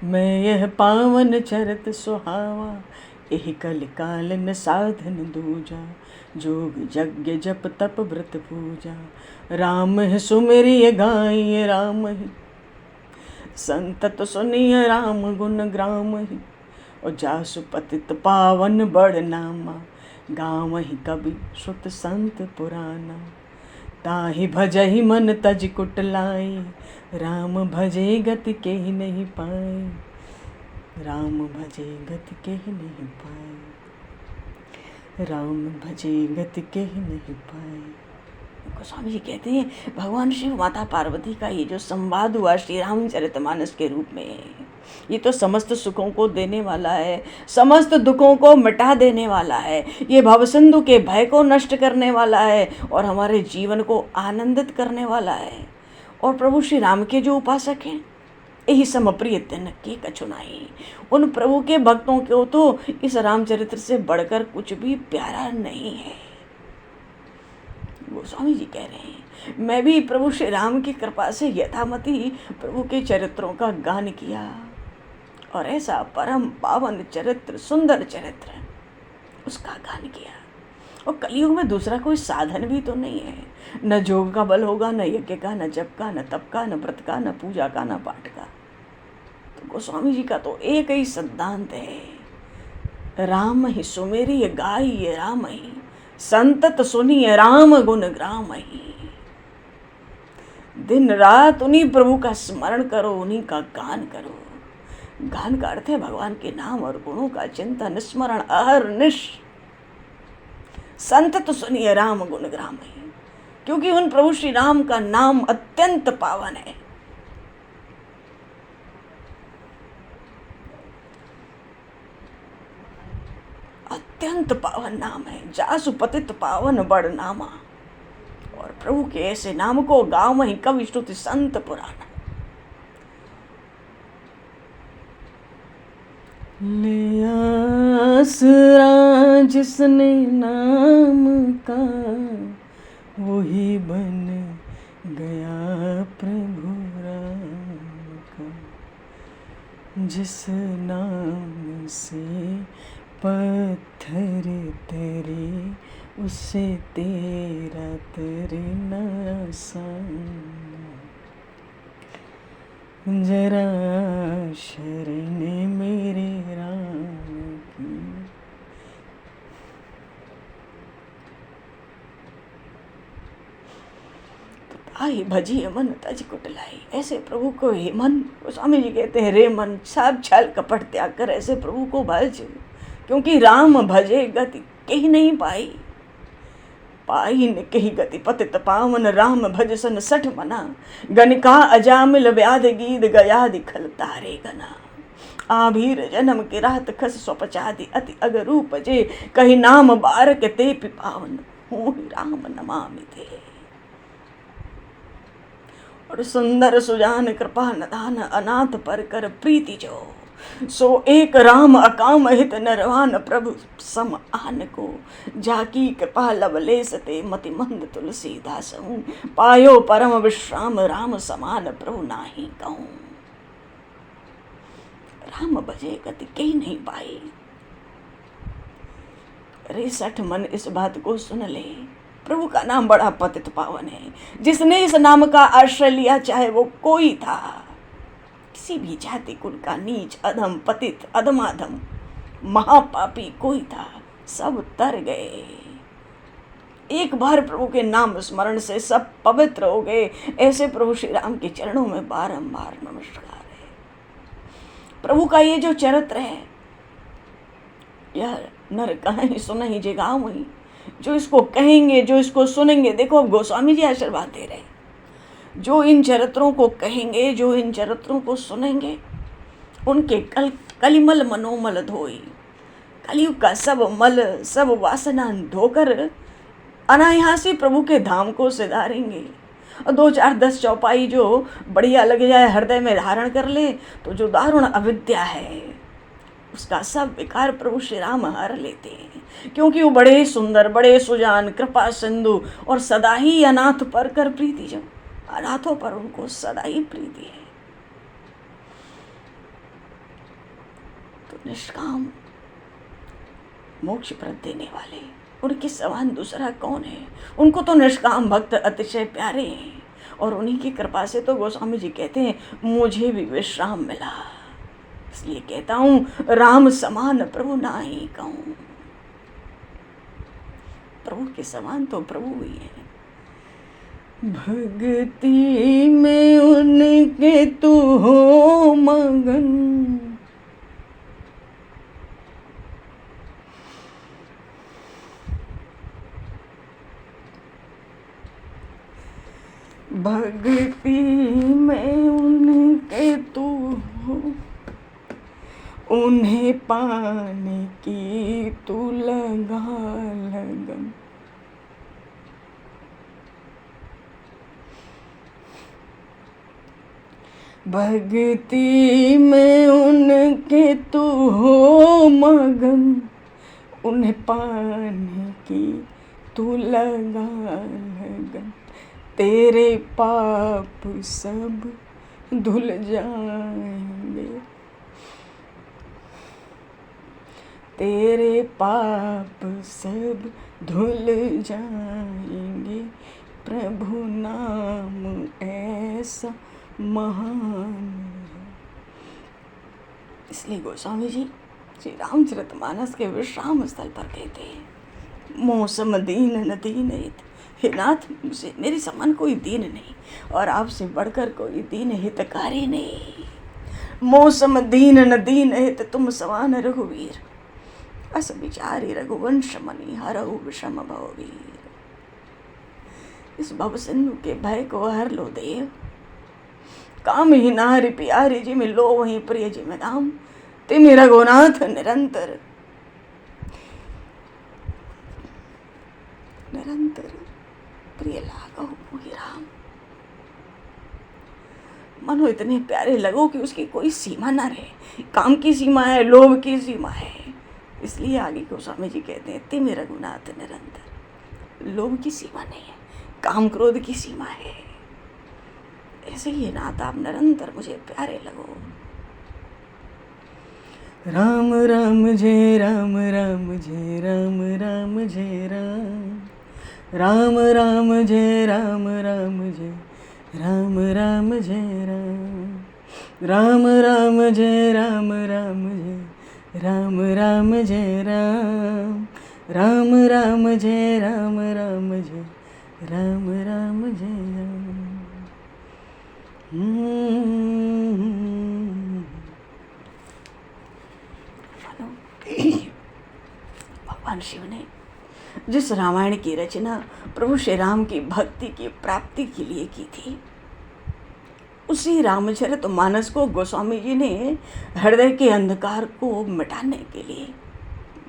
मैं यह पावन चरत सुहावा। एहि कल काल न साधन दूजा, जोग यज्ञ जप तप व्रत पूजा। राम है सुमेरिय गाय राम ही, संतत सुनिय राम गुण ग्राम ही। और जासु पतित पावन बड़ नामा, गाँव ही कवि श्रुत संत पुराना। ताहि भजहि मन तज कुटलाई, राम भजे गति के नहीं पाए। राम भजे गति के नहीं पाए, राम भजे गति के नहीं पाए। गोस्वामी जी कहते हैं, भगवान शिव माता पार्वती का ये जो संवाद हुआ श्री रामचरितमानस के रूप में, ये तो समस्त सुखों को देने वाला है, समस्त दुखों को मिटा देने वाला है, ये भवसिंधु के भय को नष्ट करने वाला है और हमारे जीवन को आनंदित करने वाला है। और प्रभु श्री राम के जो उपासक हैं, यही समप्रिय तिन के कछु नाही। उन प्रभु के भक्तों को तो इस रामचरित्र से बढ़कर कुछ भी प्यारा नहीं है। गोस्वामी जी कह रहे हैं, मैं भी प्रभु श्री राम की कृपा से यथामति प्रभु के चरित्रों का गान किया और ऐसा परम पावन चरित्र, सुंदर चरित्र, उसका गान किया। और कलयुग में दूसरा कोई साधन भी तो नहीं है, न जोग का बल होगा, न यज्ञ का, न जप का, न तप का, न व्रत का, न पूजा का, न पाठ का। तो गोस्वामी जी का तो एक ही सिद्धांत है, राम ही सुमेरिय गाई राम ही, संतत सुनिए राम गुण ग्राम ही। दिन रात उन्हीं प्रभु का स्मरण करो, उन्हीं का गान करो। गान का अर्थ है भगवान के नाम और गुणों का चिंतन स्मरण अहर्निश। संतत सुनिए राम गुण ग्राम ही, क्योंकि उन प्रभु श्री राम का नाम अत्यंत पावन है। अत्यंत पावन नाम है, जासु पतित पावन बड़ नामा। और प्रभु के ऐसे नाम को गाँव में ही कवि श्रुति संत पुराना। ले आसरा जिसने नाम का, वही बन गया प्रभु राम का। जिस नाम से पत्थर तेरे, उससे तेरा तरना आसान। जरा शरण मेरे राम की। आई भजिए मन तज कुटलाई। ऐसे प्रभु को हे मन, स्वामी जी कहते हैं, रे मन सब छल कपट त्याग कर ऐसे प्रभु को भज, क्योंकि राम भजे गति कहीं नहीं पाई। पाई न कही गति पतित पावन, राम भज सन सठ मना। गणिका अजामिल व्याध गीत गया दिखल तारे गना। आभीर जन्म के रात खस स्वपचादि अति अगरूप जे, कही नाम बारक ते पावन, हूँ राम नमामि ते। और सुंदर सुजान कृपा नदान, अनाथ पर कर प्रीति जो। सो एक राम अकाम हित नरवान, प्रभु सम आन को। जाकी कृपा लवलेस ते मति मंद तुलसीदास हूँ। पायो परम विश्राम राम समान, प्रभु नाही कहूँ। राम भजे गति कहीं नहीं पाई। रे सठ मन इस बात को सुन ले, प्रभु का नाम बड़ा पतित पावन है। जिसने इस नाम का आश्रय लिया, चाहे वो कोई था, किसी भी जाति कुल का, नीच अधम पतित अधमाधम महापापी कोई था, सब तर गए। एक बार प्रभु के नाम स्मरण से सब पवित्र हो गए। ऐसे प्रभु श्री राम के चरणों में बारंबार नमस्कार है। प्रभु का ये जो चरित्र है, यह नर कहीं सुनहि जे गाँव ही। जो इसको कहेंगे, जो इसको सुनेंगे, देखो अब गोस्वामी जी आशीर्वाद दे रहे हैं, जो इन चरित्रों को कहेंगे, जो इन चरित्रों को सुनेंगे, उनके कलिमल मनोमल धोई, कलयुग का सब मल सब वासना धोकर अनायासी प्रभु के धाम को सिधारेंगे। और 2 4 10 चौपाई जो बढ़िया लग जाए, हृदय में धारण कर ले, तो जो दारुण अविद्या है उसका सब विकार प्रभु श्री राम हर लेते हैं, क्योंकि वो बड़े सुंदर, बड़े सुजान, कृपा सिंधु और सदा ही अनाथ पर कर प्रीति, जो अनाथों पर उनको सदा ही प्रीति है। तो निष्काम मोक्ष प्रद देने वाले, उनके समान दूसरा कौन है? उनको तो निष्काम भक्त अतिशय प्यारे हैं, और उन्हीं की कृपा से तो गोस्वामी जी कहते हैं मुझे भी विश्राम मिला। इसलिए कहता हूँ राम समान प्रभु नाहीं कहूँ। प्रभु के समान तो प्रभु ही है। भक्ति में उनके तू हो मगन, भक्ति में उनके तू हो, उन्हें पाने की तू लगा लगन। भक्ति में उनके तू हो मगन, उन्हें पाने की तू लगा लगन। तेरे पाप सब धुल जाएंगे, तेरे पाप सब धुल जाएंगे, प्रभु नाम ऐसा महान है। इसलिए गोस्वामी जी श्री रामचरितमानस के विश्राम स्थल पर कहते हैं मौसम दीन न दीन हित, हे नाथ मुझे मेरे समान कोई दीन नहीं, और आपसे बढ़कर कोई दीन हितकारी नहीं। मौसम दीन न दीन हित, तुम समान रघुवीर, अस विचारी रघुवंश मणि हरहु विषम भववीर। इस भव सिंधु के भय को हर लो देव, काम ही नारी प्यारी जी में लो वहीं प्रिय जी में धाम, तिमि रघुनाथ निरंतर निरंतर प्रिय लागो मोहि राम। मनो इतने प्यारे लगो कि उसकी कोई सीमा ना रहे। काम की सीमा है, लोभ की सीमा है, इसलिए आगे गोस्वामी जी कहते हैं तिमि रघुनाथ निरंतर। लोभ की सीमा नहीं है, काम क्रोध की सीमा है। ऐसे ही नाथ आप निरंतर मुझे प्यारे लगो। राम राम जय राम, राम जय राम, राम जय राम, राम राम जय राम, राम जय राम, राम जय राम, राम राम जय राम, राम जय राम, राम जय राम, राम राम जय राम, राम जय राम, राम जय राम। भगवान शिव ने जिस रामायण की रचना प्रभु श्री राम की भक्ति की प्राप्ति के लिए की थी, उसी रामचरितमानस को गोस्वामी जी ने हृदय के अंधकार को मिटाने के लिए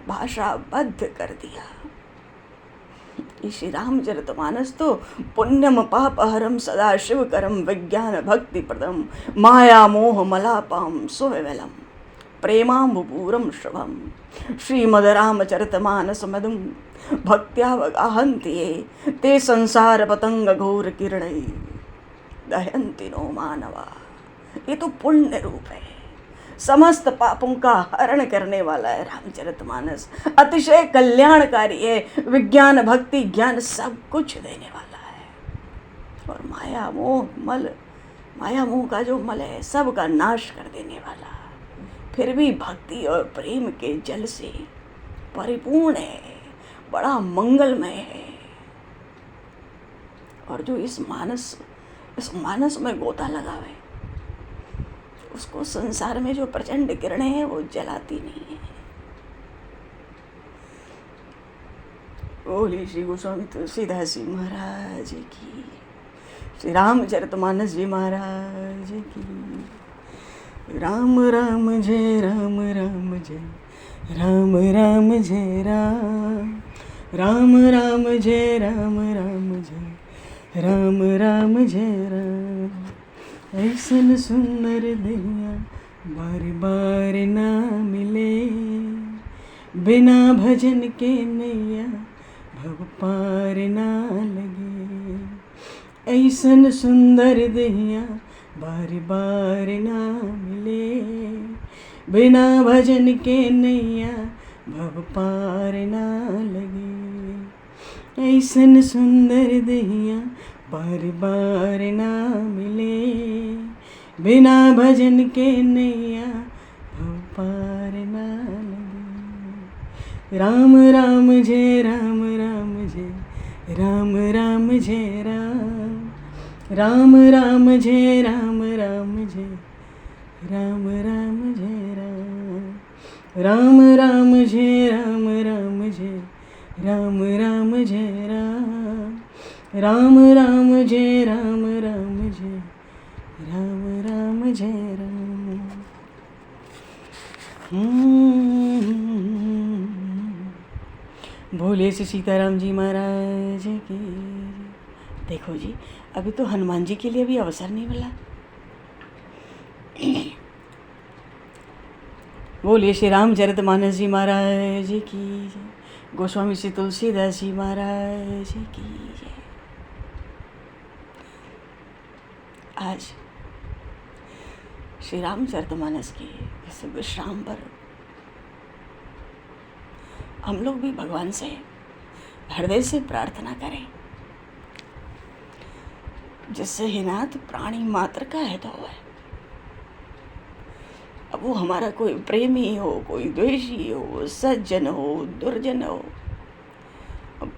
भाषाबद्ध कर दिया। श्री रामचरितमानस तो पुण्यम पापहरम सदा शिवकरम विज्ञान भक्ति प्रदम माया मोह मलापम सुविवलम प्रेमाम्बुपूरम शुभम श्रीमद रामचरितमानस मधुम भक्त्यावगाहन्ति ये ते संसार पतंग घोर किरणै दहयन्ति नो मानवा। ये तो पुण्य रूप है, समस्त पापों का हरण करने वाला है रामचरितमानस। अतिशय कल्याणकारी है, विज्ञान भक्ति ज्ञान सब कुछ देने वाला है। और माया मोह का जो मल है सबका नाश कर देने वाला, फिर भी भक्ति और प्रेम के जल से परिपूर्ण है, बड़ा मंगलमय है। और जो इस मानस में गोता लगावे, उसको संसार में जो प्रचंड किरणें हैं वो जलाती नहीं है। बोले श्री गोस्वामी तुलसीदास जी महाराज की, श्री रामचरितमानस जी महाराज की। राम राम जय राम राम जय राम राम जय राम, राम राम जय राम राम जय राम राम जय राम। ऐसन सुंदर दैया बार बार ना मिले, बिना भजन के नैया भव पार ना लगे। ऐसन सुंदर दैया बार बार ना मिले, बिना भजन के नैया भव पार ना लगे। ऐसन सुंदर दैया बार बार ना मिले, बिना भजन के नैया भव पार ना लगे। राम राम जय राम राम जय राम राम जय राम, राम राम जय राम राम जय राम राम जय राम, राम राम जय राम राम जय राम राम जय राम, राम राम जय राम राम जय राम राम जय राम। भोले से सीताराम जी महाराज की। देखो जी, अभी तो हनुमान जी के लिए भी अवसर नहीं मिला। बोलिए श्री रामचरितमानस जी महाराज की जय, गोस्वामी श्री तुलसीदास जी महाराज की जय। आज श्री रामचरितमानस की इस विश्राम पर हम लोग भी भगवान से हृदय से प्रार्थना करें, जिससे ही नाथ प्राणी मात्र का हित हो। अब वो हमारा कोई प्रेमी हो, कोई द्वेषी हो, सज्जन हो, दुर्जन हो,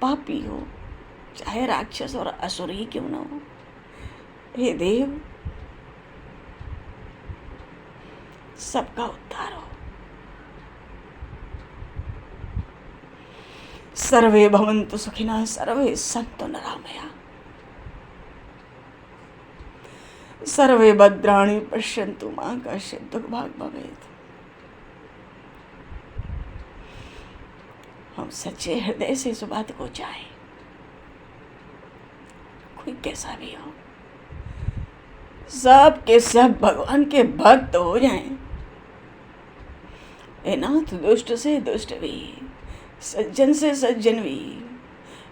पापी हो, चाहे राक्षस और असुर ही क्यों न हो। हे देव, सबका उद्धार हो। सर्वे भवन्तु सुखिनः, सर्वे सन्तु निरामया, सर्वे भद्राणि पश्यन्तु मा कश्चित् दुर्भाग् भवेत्। हम सच्चे हृदय से इस बात को चाहें, कोई कैसा भी हो, सब के सब भगवान के भक्त हो जाएं। ए नाथ, दुष्ट से दुष्ट भी, सज्जन से सज्जन भी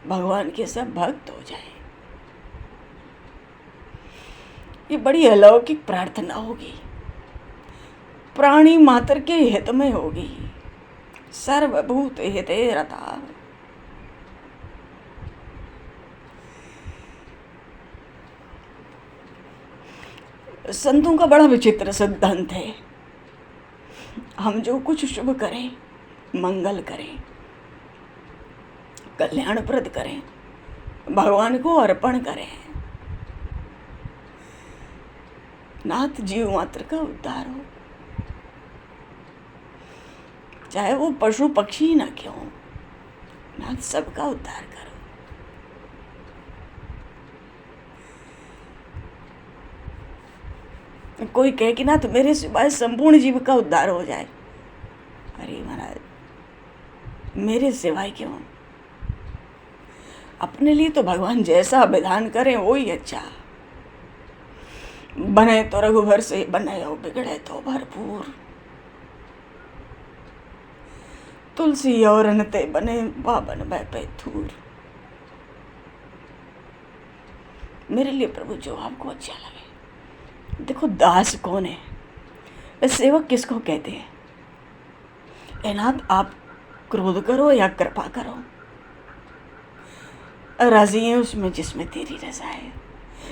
भगवान के सब भक्त हो जाएं। ये बड़ी अलौकिक प्रार्थना होगी, प्राणी मात्र के हित में होगी। सर्वभूत हिते रता। संतों का बड़ा विचित्र सिद्धांत है। हम जो कुछ शुभ करें, मंगल करें, कल्याणप्रद करें, भगवान को अर्पण करें, नाथ जीव मात्र का उद्धार हो। चाहे वो पशु पक्षी ना क्यों, नाथ सबका उद्धार करो। कोई कहे कि नाथ मेरे सिवाय संपूर्ण जीव का उद्धार हो जाए। अरे महाराज, मेरे सिवाय क्यों? अपने लिए तो भगवान जैसा विधान करें वो ही अच्छा। बने तो रघुवर से बने हो, बिगड़े तो भरपूर। तुलसी और अनते बने बाबन पे थूर। मेरे लिए प्रभु जो आपको अच्छा लगे। देखो, दास कौन है, सेवक किसको कहते हैं? ए नाथ, आप क्रोध करो या कृपा करो, राजी है उसमें जिसमें तेरी रजा है।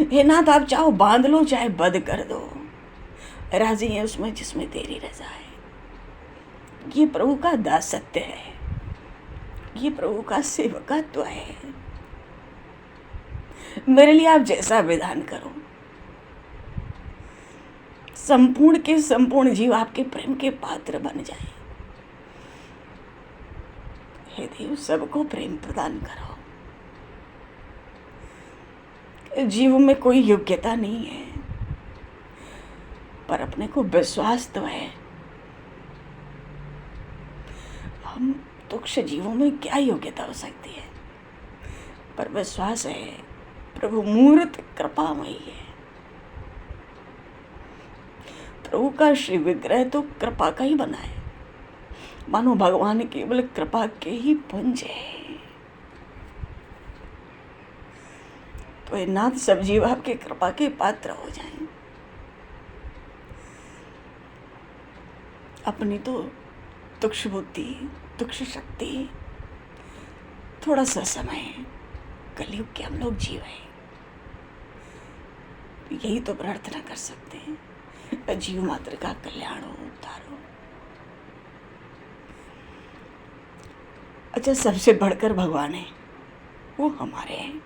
हे नाथ, आप चाहो बांध लो चाहे बद कर दो, राजी है उसमें जिसमें तेरी रजा है। ये प्रभु का दासत्व है, ये प्रभु का सेवकत्व है। मेरे लिए आप जैसा विधान करो, संपूर्ण के संपूर्ण जीव आपके प्रेम के पात्र बन जाए। हे देव, सबको प्रेम प्रदान करो। जीव में कोई योग्यता नहीं है, पर अपने को विश्वास तो है। हम तुच्छ जीवों में क्या योग्यता हो सकती है, पर विश्वास है प्रभु मूर्त कृपामयी है। प्रभु का श्री विग्रह तो कृपा का ही बना है, मानो भगवान केवल कृपा के ही पुंज है। तो ये नाथ सब जीव आपके कृपा के पात्र हो जाएं। अपनी तो तुक्ष बुद्धि, तुक्ष शक्ति, थोड़ा सा समय कलयुग के हम लोग जीव हैं, यही तो प्रार्थना कर सकते हैं, जीव मात्र का कल्याण हो, उद्धार हो। अच्छा, सबसे बढ़कर भगवान है, वो हमारे हैं,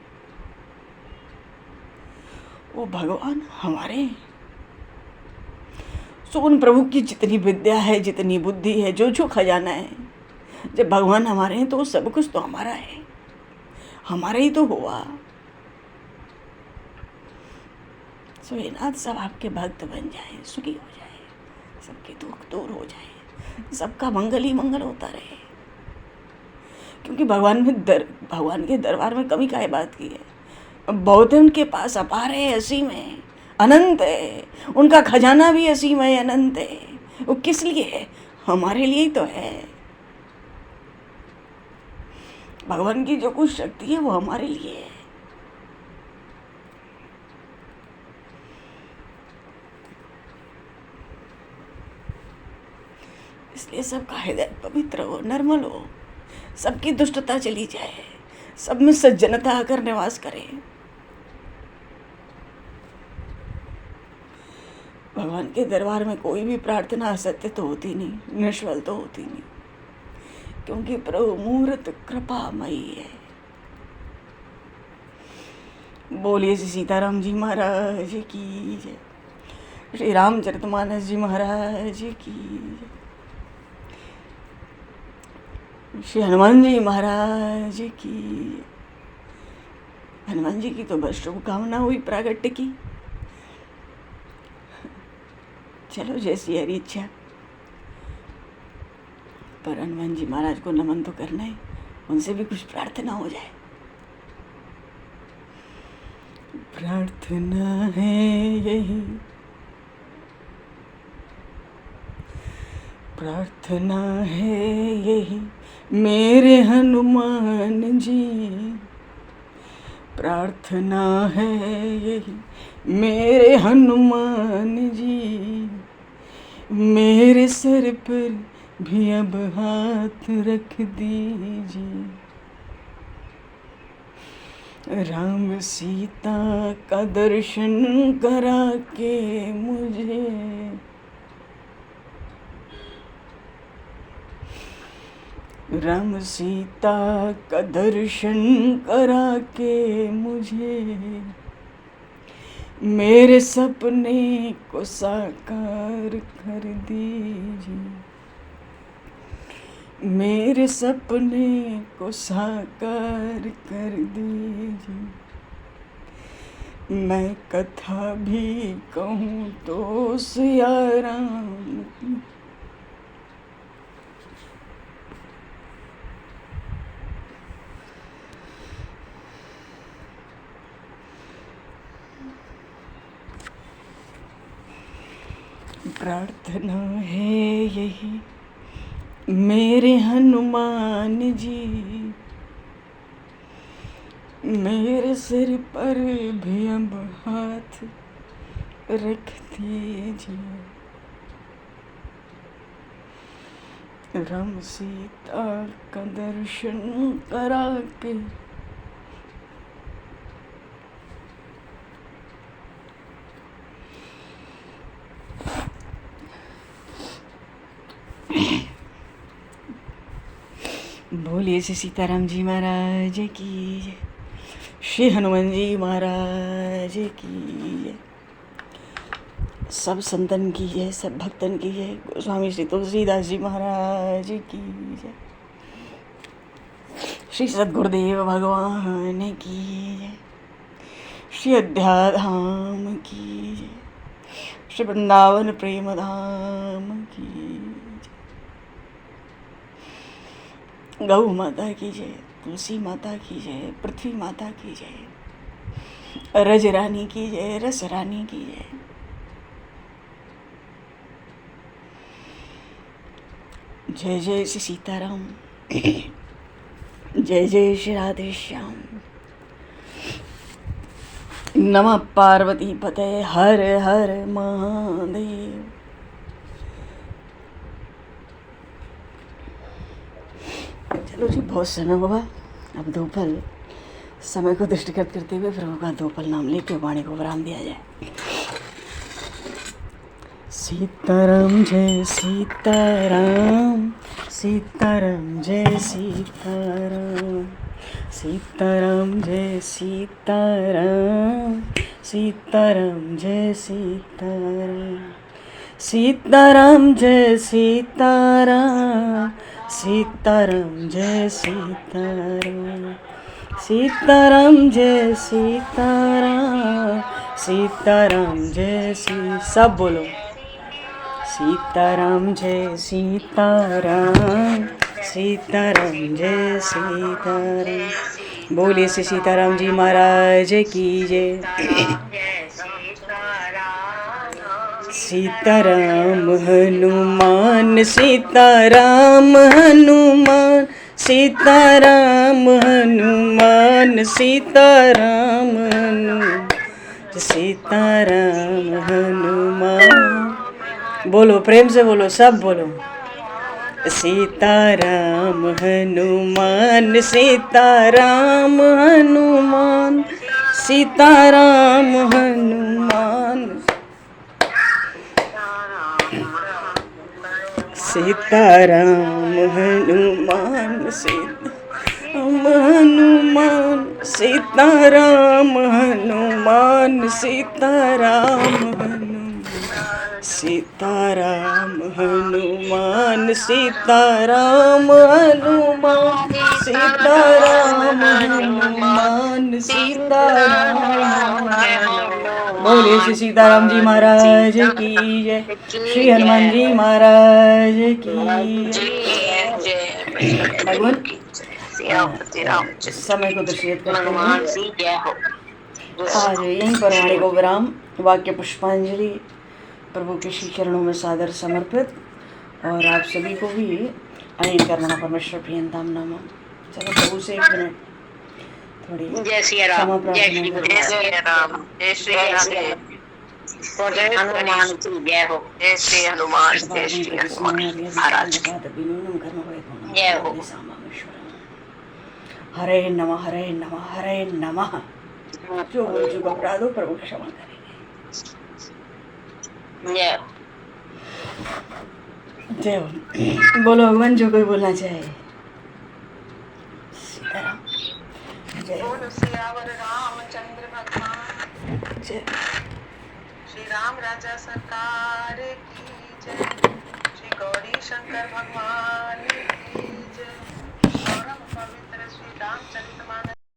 वो भगवान हमारे हैं। सो उन प्रभु की जितनी विद्या है, जितनी बुद्धि है, जो जो खजाना है, जब भगवान हमारे हैं तो सब कुछ तो हमारा है, हमारा ही तो हुआ। सो ये नाथ सब आपके भक्त बन जाए, सुखी हो जाए, सबके दुख दूर हो जाए, सबका मंगल ही मंगल होता रहे। क्योंकि भगवान के दरबार में कमी काहे बात की है? बहुत है उनके पास, अपार है, असीम है, अनंत है, उनका खजाना भी असीम है, अनंत है। वो किस लिए है? हमारे लिए ही तो है। भगवान की जो कुछ शक्ति है वो हमारे लिए है। इसलिए सबका हृदय पवित्र हो, निर्मल हो, सबकी दुष्टता चली जाए, सब में सज्जनता आकर निवास करे। भगवान के दरबार में कोई भी प्रार्थना असत्य तो होती नहीं, निष्फल तो होती नहीं, क्योंकि प्रभु मूर्त कृपामयी है। बोलिए श्री सीताराम जी महाराज की जय, श्री रामचरितमानस जी महाराज की जय, श्री हनुमान जी महाराज की। हनुमान जी की तो बस शुभकामना हुई प्रागट्य की। चलो जैसी हरी इच्छा, पर हनुमान जी महाराज को नमन तो करना है, उनसे भी कुछ प्रार्थना हो जाए। प्रार्थना है यही, प्रार्थना है यही मेरे हनुमान जी, प्रार्थना है यही मेरे हनुमान जी, मेरे सर पर भी अब हाथ रख दीजिए। राम सीता का दर्शन करा के मुझे, राम सीता का दर्शन करा के मुझे, मेरे सपने को साकार कर दीजिए, मेरे सपने को साकार कर दीजिए। मैं कथा भी कहूँ तो सिया राम की, प्रार्थना है यही मेरे हनुमान जी, मेरे सिर पर भी अब हाथ रख दीजिए। राम सीता का दर्शन करा के बोलिए श्री सीताराम जी महाराज की जय, श्री हनुमान जी महाराज की जय, सब संतन की जय, सब भक्तन की जय, गोस्वामी श्री तुलसीदास जी महाराज की जय। श्री सद्गुरुदेव भगवान की जय, श्री अध्याधाम की जय, श्री वृंदावन प्रेम धाम की जय, गौ माता की जय, तुलसी माता की जय, पृथ्वी माता की जय, रज रानी की जय, रस रानी की जय। जय जय श्री सीताराम, जय जय श्री राधे श्याम। नमः पार्वती पते, हर हर महादेव। चलो जी, बहुत समय हुआ। अब दो पल समय को दृष्टिगत करते हुए प्रभु का दो पल नाम लेके वाणी को विराम दिया जाए। सीताराम जय सीताराम, सीताराम जय सीताराम, सीताराम जय सीताराम, सीताराम जय सीताराम, सीताराम जय सीताराम, सीताराम जय सीताराम, सीताराम जय सीताराम, सीताराम जय सब बोलो। सीताराम जय सीताराम, सीताराम जय सीताराम। बोलिए श्री सीताराम जी महाराज की जय। सीताराम हनुमान, सीताराम हनुमान, सीताराम हनुमान, सीताराम हनुमान, सीताराम हनुमान। बोलो, प्रेम से बोलो, सब बोलो। सीताराम हनुमान, सीताराम हनुमान, सीताराम हनुमान, सीताराम हनुमान, सीताराम हनुमान, सीताराम हनुमान, सीताराम हनुमान, सीताराम हनुमान, सीताराम हनुमान, सीताराम हनुमान, सीताराम। बोले श्री सीताराम जी महाराज की जय, श्री हनुमान जी महाराज की जय। भगवान समय को दृष्टिगत करते हुए आज यहीं पर वाणी को विराम। वाक्य पुष्पांजलि प्रभु के श्री चरणों में सादर समर्पित, और आप सभी को भी अनेक कर्मणा परमेश्वर प्रियंताम नमः। चलो प्रभु से एक मिनट थोड़ी जय श्री राम, जय श्री राम, जय श्री हनुमान की जय हो, जय श्री हनुमान, जय श्री हनुमान महाराज जय हो। हरे नमः, हरे नमः, हरे नमः। जो हो जो अपराधों प्रभु क्षमा करेंगे। जय हो। बोलो भगवान, जो कोई बोलना चाहे। सीताराम जय। बोलो सियावर रामचंद्र भगवान जय। श्री राम राजा सरकार की जय, श्री गौरी शंकर भगवान की जय। परम पवित्र श्री रामचरितमानस